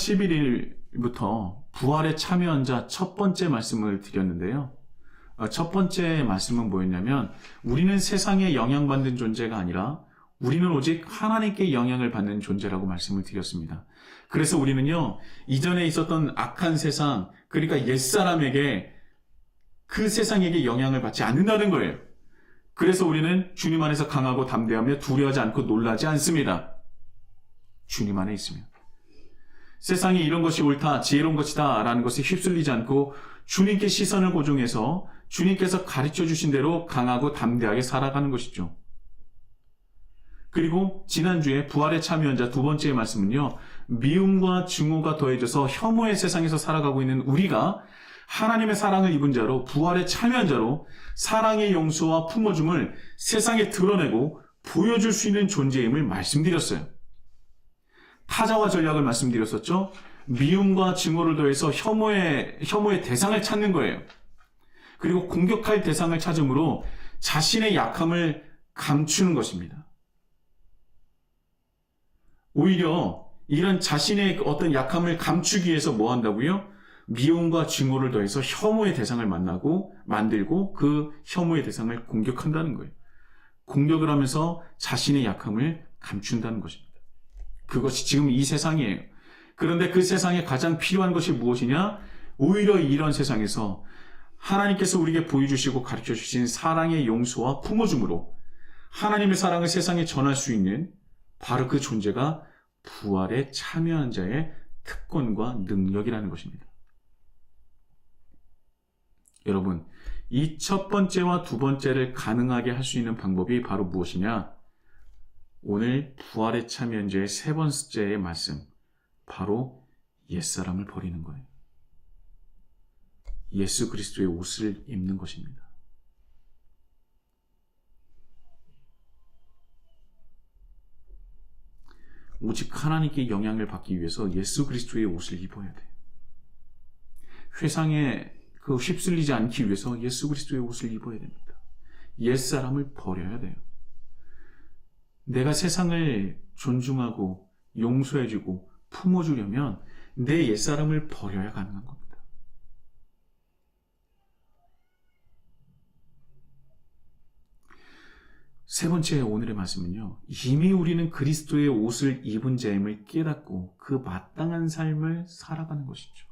Speaker 1: 11일부터) 부활에 참여한 자 첫 번째 말씀을 드렸는데요. 첫 번째 말씀은 뭐였냐면 우리는 세상에 영향받는 존재가 아니라 우리는 오직 하나님께 영향을 받는 존재라고 말씀을 드렸습니다. 그래서 우리는요, 이전에 있었던 악한 세상, 그러니까 옛사람에게, 그 세상에게 영향을 받지 않는다는 거예요. 그래서 우리는 주님 안에서 강하고 담대하며 두려워하지 않고 놀라지 않습니다. 주님 안에 있으면. 세상에 이런 것이 옳다, 지혜로운 것이다 라는 것에 휩쓸리지 않고 주님께 시선을 고정해서 주님께서 가르쳐 주신 대로 강하고 담대하게 살아가는 것이죠. 그리고 지난주에 부활에 참여한 자 두 번째 말씀은요, 미움과 증오가 더해져서 혐오의 세상에서 살아가고 있는 우리가 하나님의 사랑을 입은 자로, 부활에 참여한 자로 사랑의 용서와 품어줌을 세상에 드러내고 보여줄 수 있는 존재임을 말씀드렸어요. 타자와 전략을 말씀드렸었죠. 미움과 증오를 더해서 혐오의 대상을 찾는 거예요. 그리고 공격할 대상을 찾음으로 자신의 약함을 감추는 것입니다. 오히려 이런 자신의 어떤 약함을 감추기 위해서 뭐 한다고요? 미움과 증오를 더해서 혐오의 대상을 만들고 그 혐오의 대상을 공격한다는 거예요. 공격을 하면서 자신의 약함을 감춘다는 것입니다. 그것이 지금 이 세상이에요. 그런데 그 세상에 가장 필요한 것이 무엇이냐? 오히려 이런 세상에서 하나님께서 우리에게 보여주시고 가르쳐 주신 사랑의 용서와 품어줌으로 하나님의 사랑을 세상에 전할 수 있는 바로 그 존재가 부활에 참여한 자의 특권과 능력이라는 것입니다. 여러분, 이 첫 번째와 두 번째를 가능하게 할 수 있는 방법이 바로 무엇이냐? 오늘 부활의 참여연제의 세 번째의 말씀, 바로 옛사람을 버리는 거예요. 예수 그리스도의 옷을 입는 것입니다. 오직 하나님께 영향을 받기 위해서 예수 그리스도의 옷을 입어야 돼요. 회상에 휩쓸리지 않기 위해서 예수 그리스도의 옷을 입어야 됩니다. 옛사람을 버려야 돼요. 내가 세상을 존중하고 용서해주고 품어주려면 내 옛사람을 버려야 가능한 겁니다. 세 번째 오늘의 말씀은요, 이미 우리는 그리스도의 옷을 입은 자임을 깨닫고 그 마땅한 삶을 살아가는 것이죠.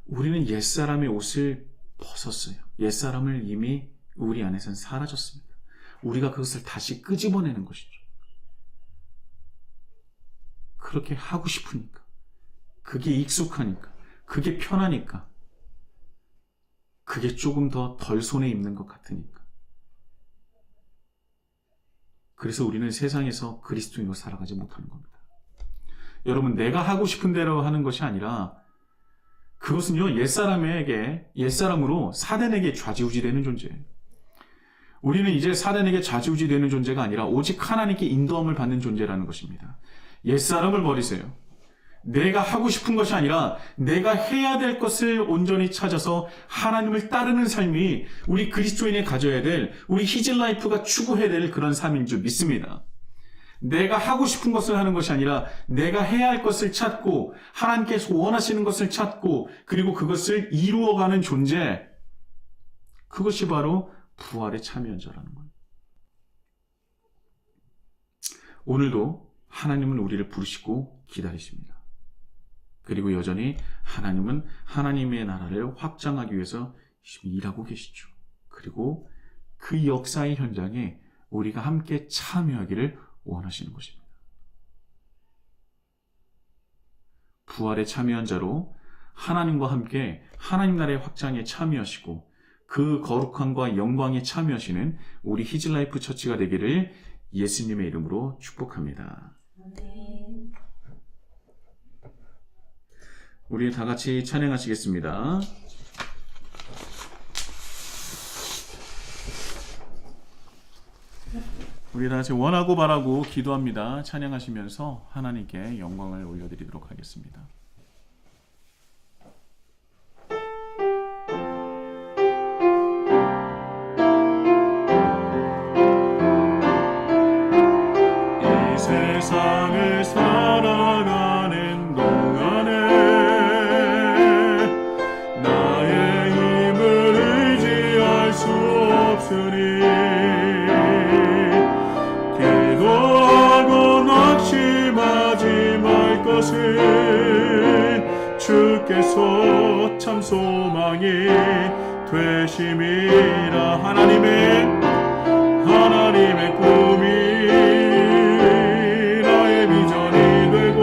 Speaker 1: 우리는 옛사람의 옷을 벗었어요. 옛사람을 이미 우리 안에서는 사라졌습니다. 우리가 그것을 다시 끄집어내는 것이죠. 그렇게 하고 싶으니까, 그게 익숙하니까, 그게 편하니까, 그게 조금 더 덜 손에 입는 것 같으니까. 그래서 우리는 세상에서 그리스도인으로 살아가지 못하는 겁니다. 여러분, 내가 하고 싶은 대로 하는 것이 아니라 그것은요, 옛사람으로 사단에게 좌지우지되는 존재예요. 우리는 이제 사단에게 좌지우지되는 존재가 아니라 오직 하나님께 인도함을 받는 존재라는 것입니다. 옛사람을 버리세요. 내가 하고 싶은 것이 아니라 내가 해야 될 것을 온전히 찾아서 하나님을 따르는 삶이 우리 그리스도인이 가져야 될, 우리 히즐라이프가 추구해야 될 그런 삶인 줄 믿습니다. 내가 하고 싶은 것을 하는 것이 아니라 내가 해야 할 것을 찾고 하나님께서 원하시는 것을 찾고 그리고 그것을 이루어가는 존재, 그것이 바로 부활에 참여한 자라는 거예요. 오늘도 하나님은 우리를 부르시고 기다리십니다. 그리고 여전히 하나님은 하나님의 나라를 확장하기 위해서 열심히 일하고 계시죠. 그리고 그 역사의 현장에 우리가 함께 참여하기를 원하시는 것입니다. 부활에 참여한 자로 하나님과 함께 하나님 나라의 확장에 참여하시고 그 거룩함과 영광에 참여하시는 우리 히즐라이프 처치가 되기를 예수님의 이름으로 축복합니다.
Speaker 2: 아멘.
Speaker 1: 우리 다 같이 찬양하시겠습니다. 우리 다 같이 원하고 바라고 기도합니다. 찬양하시면서 하나님께 영광을 올려드리도록 하겠습니다. 이 세상을 살아가는 동안에 나의 힘을 의지할 수 없으니 기도하고 낙심하지 말 것은 주께서 참 소망이 되심이라. 하나님의 꿈이 나의 비전이 되고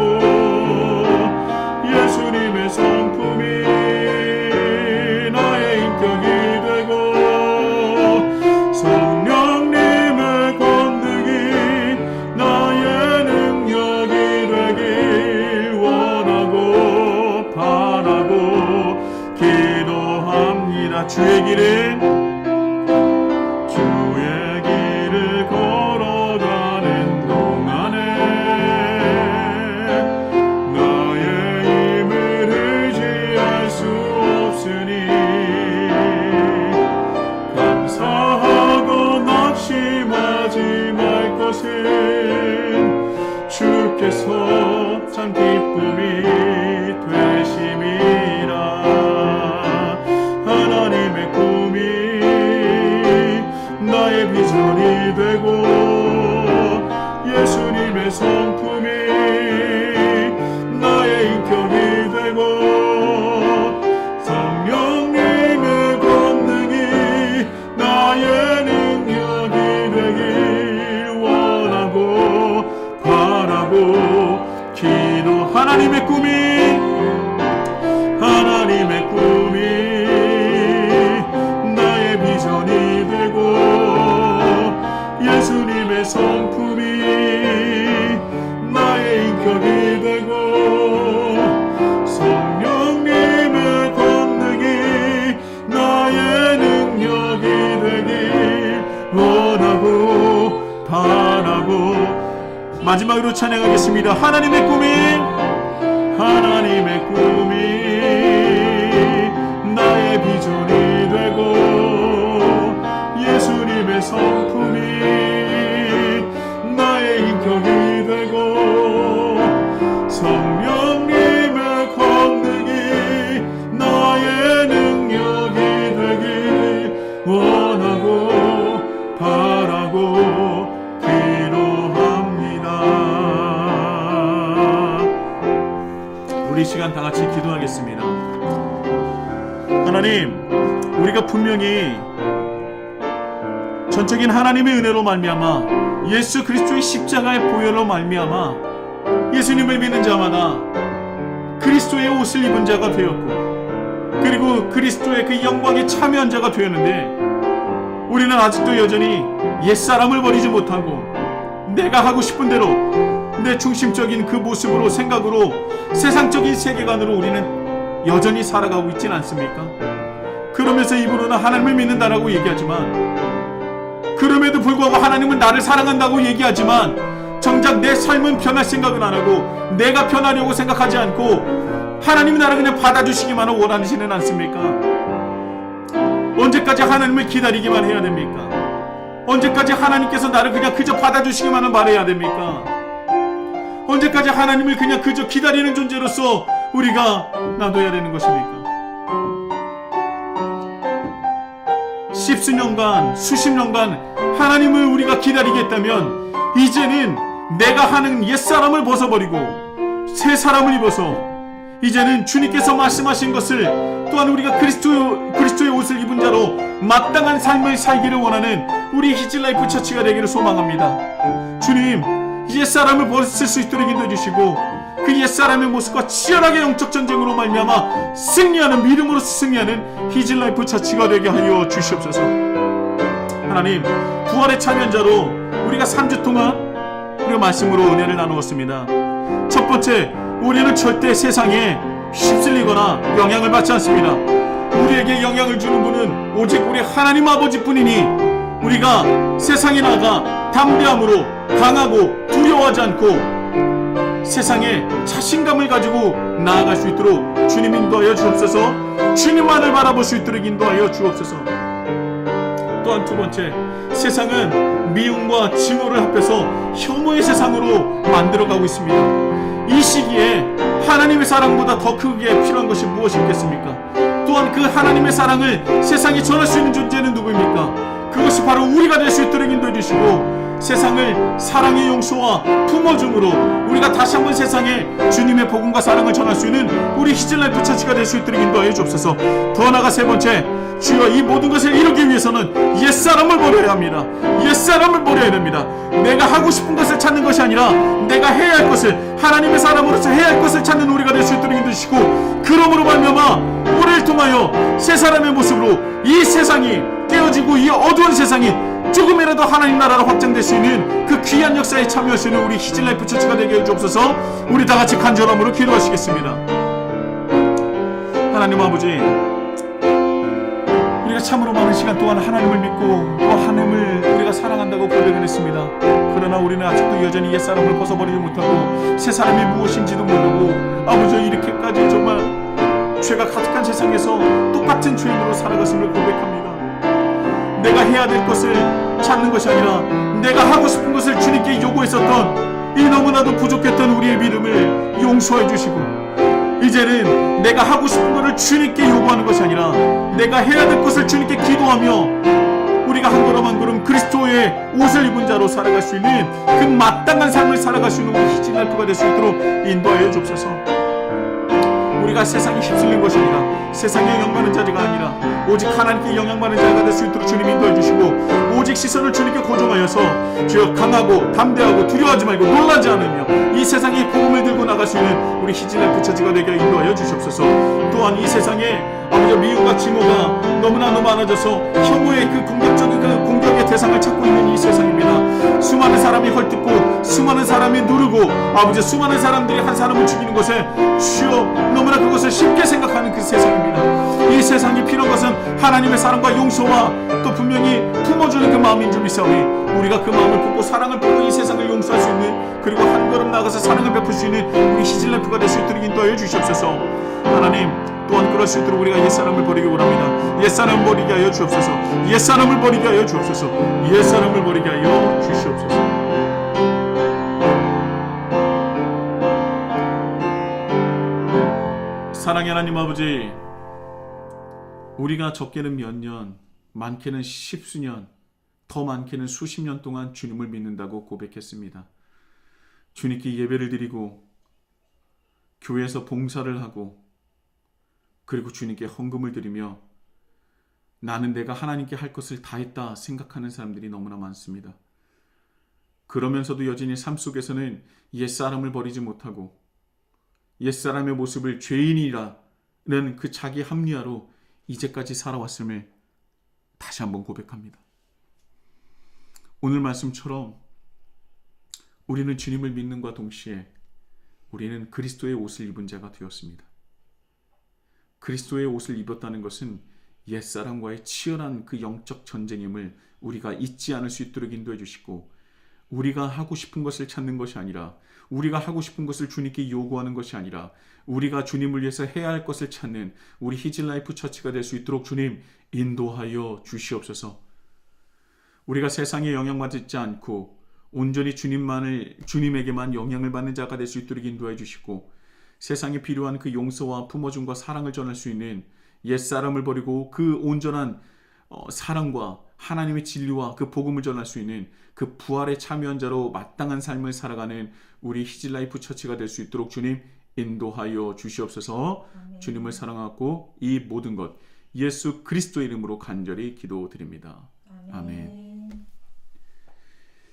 Speaker 1: 예수님의 성품이 나의 인격이 되고 성령님의 권능이 나의 능력이 되길 원하고 바라고 기도합니다. 주의 길을 걸어가는 동안에 나의 힘을 의지할 수 없으니 감사하고 낙심하지 말 것은 주께서 참 기쁨이 되심이라. 하나님의 꿈이 나의 비전이 되고 예수님의 성품이 나의 인격이 되고 성령님의 권능이 나의 능력이 되길 원하고 바라고 기도. 하나님의 마지막으로 찬양하겠습니다. 하나님의 꿈이 나의 비전이 되고 예수님의 성품이 나의 인격이 되고 성령님의 권능이 나의 능력이 되길 원하고 바라고 기도합니다. 우리 시간 다 같이 기도하겠습니다. 하나님, 우리가 분명히 전적인 하나님의 은혜로 말미암아 예수 그리스도의 십자가의 보혈로 말미암아 예수님을 믿는 자마다 그리스도의 옷을 입은 자가 되었고 그리고 그리스도의 그 영광에 참여한 자가 되었는데 우리는 아직도 여전히 옛사람을 버리지 못하고 내가 하고 싶은 대로 내 중심적인 그 모습으로 생각으로 세상적인 세계관으로 우리는 여전히 살아가고 있진 않습니까? 그러면서 입으로는 하나님을 믿는다라고 얘기하지만 그럼에도 불구하고 하나님은 나를 사랑한다고 얘기하지만 정작 내 삶은 변할 생각은 안 하고 내가 변하려고 생각하지 않고 하나님이 나를 그냥 받아주시기만 원하시는 않습니까? 언제까지 하나님을 기다리기만 해야 됩니까? 언제까지 하나님께서 나를 그냥 그저 받아주시기만 말해야 됩니까? 언제까지 하나님을 그냥 그저 기다리는 존재로서 우리가 놔둬야 되는 것입니까? 십수년간 수십 년간 하나님을 우리가 기다리겠다면 이제는 내가 하는 옛사람을 벗어버리고 새 사람을 입어서 이제는 주님께서 말씀하신 것을 또한 우리가 그리스도의 옷을 입은 자로 마땅한 삶을 살기를 원하는 우리 히즐라이프 처치가 되기를 소망합니다. 주님, 옛사람을 벗을 수 있도록 인도해 주시고 그 옛사람의 모습과 치열하게 영적 전쟁으로 말미암아 승리하는 믿음으로 승리하는 히즐라이프 처치가 되게 하여 주시옵소서. 하나님, 부활의 참여자로 우리가 3주 동안 우리가 말씀으로 은혜를 나누었습니다. 첫 번째, 우리는 절대 세상에 휩쓸리거나 영향을 받지 않습니다. 우리에게 영향을 주는 분은 오직 우리 하나님 아버지뿐이니 우리가 세상에 나가 담대함으로 강하고 두려워하지 않고 세상에 자신감을 가지고 나아갈 수 있도록 주님 인도하여 주옵소서. 주님만을 바라볼 수 있도록 인도하여 주옵소서. 또한 두 번째, 세상은 미움과 증오를 합해서 혐오의 세상으로 만들어가고 있습니다. 이 시기에 하나님의 사랑보다 더 크게 필요한 것이 무엇이 있겠습니까? 또한 그 하나님의 사랑을 세상에 전할 수 있는 존재는 누구입니까? 그것이 바로 우리가 될 수 있도록 인도해 주시고 세상을 사랑의 용서와 품어줌으로 우리가 다시 한번 세상에 주님의 복음과 사랑을 전할 수 있는 우리 히즐라이프 처치가 될 수 있도록 인도하여 주옵소서. 더 나아가 세 번째, 주여 이 모든 것을 이루기 위해서는 옛사람을 버려야 합니다. 옛사람을 버려야 됩니다. 내가 하고 싶은 것을 찾는 것이 아니라 내가 해야 할 것을, 하나님의 사람으로서 해야 할 것을 찾는 우리가 될 수 있도록 인도해 주시고 그러므로 말미암아 우리를 통하여 새 사람의 모습으로 이 세상이 깨어지고 이 어두운 세상이 조금이라도 하나님 나라로 확장될 수 있는 그 귀한 역사에 참여할 수 있는 우리 히즐라이프 처치가 되게 해주옵소서. 우리 다 같이 간절함으로 기도하시겠습니다. 하나님 아버지, 우리가 참으로 많은 시간 동안 하나님을 믿고 또 하나님을 우리가 사랑한다고 고백을 했습니다. 그러나 우리는 아직도 여전히 옛사람을 벗어버리지 못하고 새 사람이 무엇인지도 모르고 아버지 이렇게까지 정말 죄가 가득한 세상에서 똑같은 죄인으로 살아갔음을 고백합니다. 내가 해야 될 것을 찾는 것이 아니라 내가 하고 싶은 것을 주님께 요구했었던 이 너무나도 부족했던 우리의 믿음을 용서해 주시고 이제는 내가 하고 싶은 것을 주님께 요구하는 것이 아니라 내가 해야 될 것을 주님께 기도하며 우리가 한 걸음 한 걸음 그리스도의 옷을 입은 자로 살아갈 수 있는 그 마땅한 삶을 살아갈 수 있는 우리 히즐라이프가 될 수 있도록 인도하여 주옵소서. 우리가 세상에 휩쓸린 것이 아니라 세상에 영광받는 자가 아니라 오직 하나님께 영향받는 자가 될 수 있도록 주님 인도해 주시고 오직 시선을 주님께 고정하여서 주여 강하고 담대하고 두려워하지 말고 놀라지 않으며 이 세상에 복음을 들고 나갈 수 있는 우리 히즐라이프 처치가 되게 인도하여 주시옵소서. 또한 이 세상에 아버지 미움과 증오가 너무나 많아져서 혐오의 그 공격적인 그 공격의 대상을 찾고 있는 이 세상입니다. 수많은 사람이 헐뜯고 수많은 사람이 누르고 아버지 수많은 사람들이 한 사람을 죽이는 것에 주여 너무나 그것을 쉽게 생각하는 그 세상입니다. 이 세상이 필요한 것은 하나님의 사랑과 용서와 또 분명히 품어주는 그 마음인 줄 믿사오니 우리가 그 마음을 품고 사랑을 품고 이 세상을 용서할 수 있는, 그리고 한 걸음 나가서 사랑을 베풀 수 있는 우리 히즐라이프가 될 수 있도록 인도하여 주시옵소서. 하나님, 또한 그럴 수 있도록 우리가 옛사람을 버리기 원합니다. 옛사람을 버리게 하여 주옵소서. 옛사람을 버리게 하여 주옵소서. 옛사람을 버리게 하여 주시옵소서. 사랑의 하나님 아버지, 우리가 적게는 몇 년, 많게는 십수년, 더 많게는 수십 년 동안 주님을 믿는다고 고백했습니다. 주님께 예배를 드리고 교회에서 봉사를 하고 그리고 주님께 헌금을 드리며 나는 내가 하나님께 할 것을 다 했다 생각하는 사람들이 너무나 많습니다. 그러면서도 여전히 삶 속에서는 옛사람을 버리지 못하고 옛사람의 모습을 죄인이라는 그 자기 합리화로 이제까지 살아왔음을 다시 한번 고백합니다. 오늘 말씀처럼 우리는 주님을 믿는과 동시에 우리는 그리스도의 옷을 입은 자가 되었습니다. 그리스도의 옷을 입었다는 것은 옛사람과의 치열한 그 영적 전쟁임을 우리가 잊지 않을 수 있도록 인도해 주시고, 우리가 하고 싶은 것을 찾는 것이 아니라, 우리가 하고 싶은 것을 주님께 요구하는 것이 아니라 우리가 주님을 위해서 해야 할 것을 찾는 우리 히즐라이프 처치가 될 수 있도록 주님 인도하여 주시옵소서. 우리가 세상에 영향받지 않고 온전히 주님에게만 영향을 받는 자가 될 수 있도록 인도해 주시고, 세상에 필요한 그 용서와 품어줌과 사랑을 전할 수 있는 옛사람을 버리고 그 온전한 사랑과 하나님의 진리와 그 복음을 전할 수 있는 그 부활에 참여한 자로 마땅한 삶을 살아가는 우리 히즐라이프 처치가 될 수 있도록 주님 인도하여 주시옵소서.
Speaker 2: 아멘.
Speaker 1: 주님을 사랑하고 이 모든 것 예수 그리스도의 이름으로 간절히 기도드립니다. 아멘.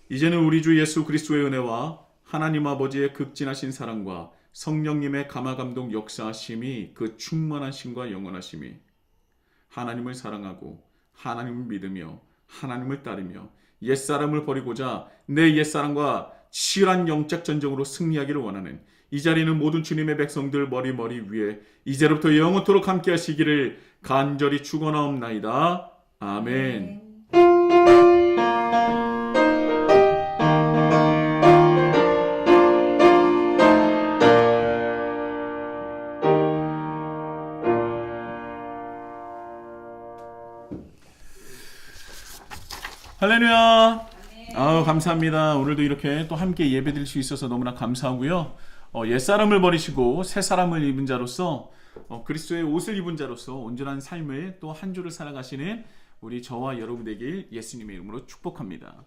Speaker 1: 이제는 우리 주 예수 그리스도의 은혜와 하나님 아버지의 극진하신 사랑과 성령님의 감화감동 역사하심이, 그 충만하심과 영원하심이, 하나님을 사랑하고 하나님을 믿으며 하나님을 따르며 옛사람을 버리고자 내 옛사람과 치열한 영적 전쟁으로 승리하기를 원하는 이 자리는 모든 주님의 백성들 머리 위에 이제로부터 영원토록 함께 하시기를 간절히 축원하옵나이다. 아멘. 할렐루야. 감사합니다. 오늘도 이렇게 또 함께 예배드릴 수 있어서 너무나 감사하고요. 옛사람을 버리시고 새 사람을 입은 자로서 그리스도의 옷을 입은 자로서 온전한 삶을 또 한 주를 살아가시는 우리 저와 여러분 되길 예수님의 이름으로 축복합니다.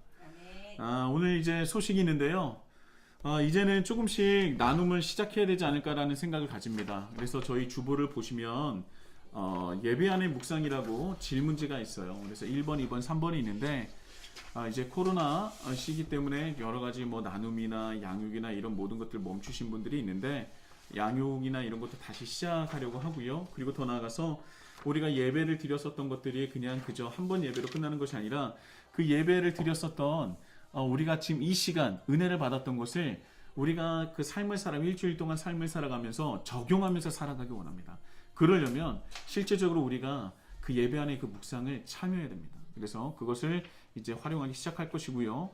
Speaker 1: 오늘 이제 소식이 있는데요. 이제는 조금씩 나눔을 시작해야 되지 않을까라는 생각을 가집니다. 그래서 저희 주보를 보시면 예배 안의 묵상이라고 질문지가 있어요. 그래서 1번, 2번, 3번이 있는데 이제 코로나 시기 때문에 여러 가지 뭐 나눔이나 양육이나 이런 모든 것들 멈추신 분들이 있는데 양육이나 이런 것도 다시 시작하려고 하고요. 그리고 더 나아가서 우리가 예배를 드렸었던 것들이 그냥 그저 한 번 예배로 끝나는 것이 아니라 그 예배를 드렸었던 우리가 지금 이 시간 은혜를 받았던 것을 우리가 그 삶을 일주일 동안 삶을 살아가면서 적용하면서 살아가기 원합니다. 그러려면 실제적으로 우리가 그 예배 안에 그 묵상을 참여해야 됩니다. 그래서 그것을 이제 활용하기 시작할 것이고요.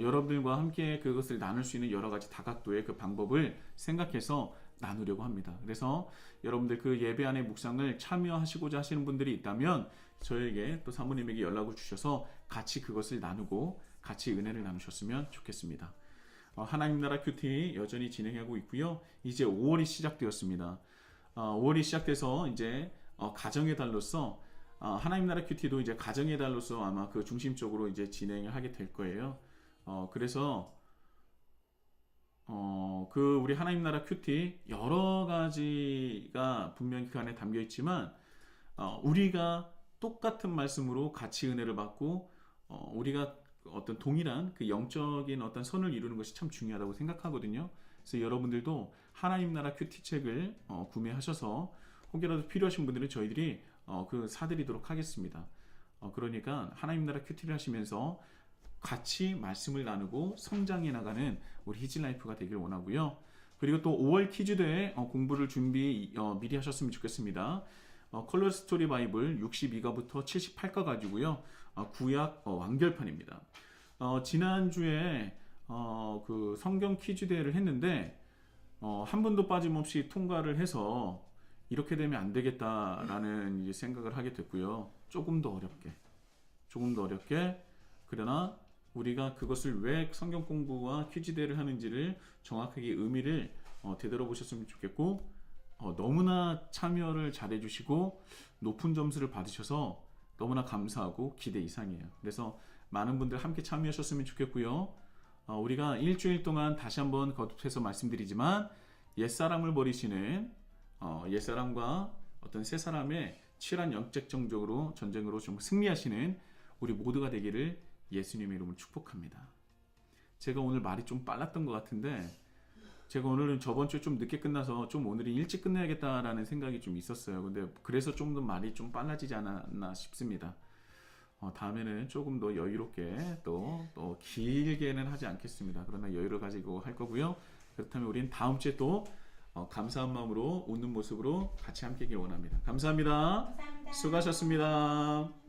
Speaker 1: 여러분들과 함께 그것을 나눌 수 있는 여러 가지 다각도의 그 방법을 생각해서 나누려고 합니다. 그래서 여러분들 그 예배 안에 묵상을 참여하시고자 하시는 분들이 있다면 저에게 또 사모님에게 연락을 주셔서 같이 그것을 나누고 같이 은혜를 나누셨으면 좋겠습니다. 하나님 나라 큐티 여전히 진행하고 있고요. 이제 5월이 시작되었습니다. 5월이 시작돼서 이제 가정의 달로서 하나님 나라 큐티도 이제 가정의 달로서 아마 그 중심적으로 이제 진행을 하게 될 거예요. 그래서 그 우리 하나님 나라 큐티 여러 가지가 분명히 그 안에 담겨 있지만 우리가 똑같은 말씀으로 같이 은혜를 받고 우리가 어떤 동일한 그 영적인 어떤 선을 이루는 것이 참 중요하다고 생각하거든요. 그래서 여러분들도 하나님 나라 큐티 책을 구매하셔서 혹여라도 필요하신 분들은 저희들이 그 사드리도록 하겠습니다. 그러니까 하나님 나라 큐티를 하시면서 같이 말씀을 나누고 성장해 나가는 우리 히즐라이프가 되길 원하고요. 그리고 또 5월 퀴즈대회 공부를 준비 미리 하셨으면 좋겠습니다. 컬러 스토리 바이블 62가부터 78가 가지고요. 구약 완결판입니다. 지난주에 그 성경 퀴즈 대회를 했는데 한 번도 빠짐없이 통과를 해서 이렇게 되면 안 되겠다라는 이제 생각을 하게 됐고요. 조금 더 어렵게 그러나 우리가 그것을 왜 성경 공부와 퀴즈 대회를 하는지를 정확하게 의미를 되돌아보셨으면 좋겠고 너무나 참여를 잘해주시고 높은 점수를 받으셔서 너무나 감사하고 기대 이상이에요. 그래서 많은 분들 함께 참여하셨으면 좋겠고요. 우리가 일주일 동안 다시 한번 거듭해서 말씀드리지만 옛사람을 버리시는 옛사람과 어떤 새 사람의 치열한 영적 정적으로 전쟁으로 좀 승리하시는 우리 모두가 되기를 예수님의 이름으로 축복합니다. 제가 오늘 말이 좀 빨랐던 것 같은데 제가 오늘은 저번 주에 좀 늦게 끝나서 좀 오늘이 일찍 끝내야겠다라는 생각이 좀 있었어요. 근데 그래서 좀 더 말이 좀 빨라지지 않았나 싶습니다. 다음에는 조금 더 여유롭게 또 길게는 하지 않겠습니다. 그러나 여유를 가지고 할 거고요. 그렇다면 우리는 다음 주에 또 감사한 마음으로 웃는 모습으로 같이 함께 하길 원합니다. 감사합니다.
Speaker 2: 감사합니다.
Speaker 1: 수고하셨습니다.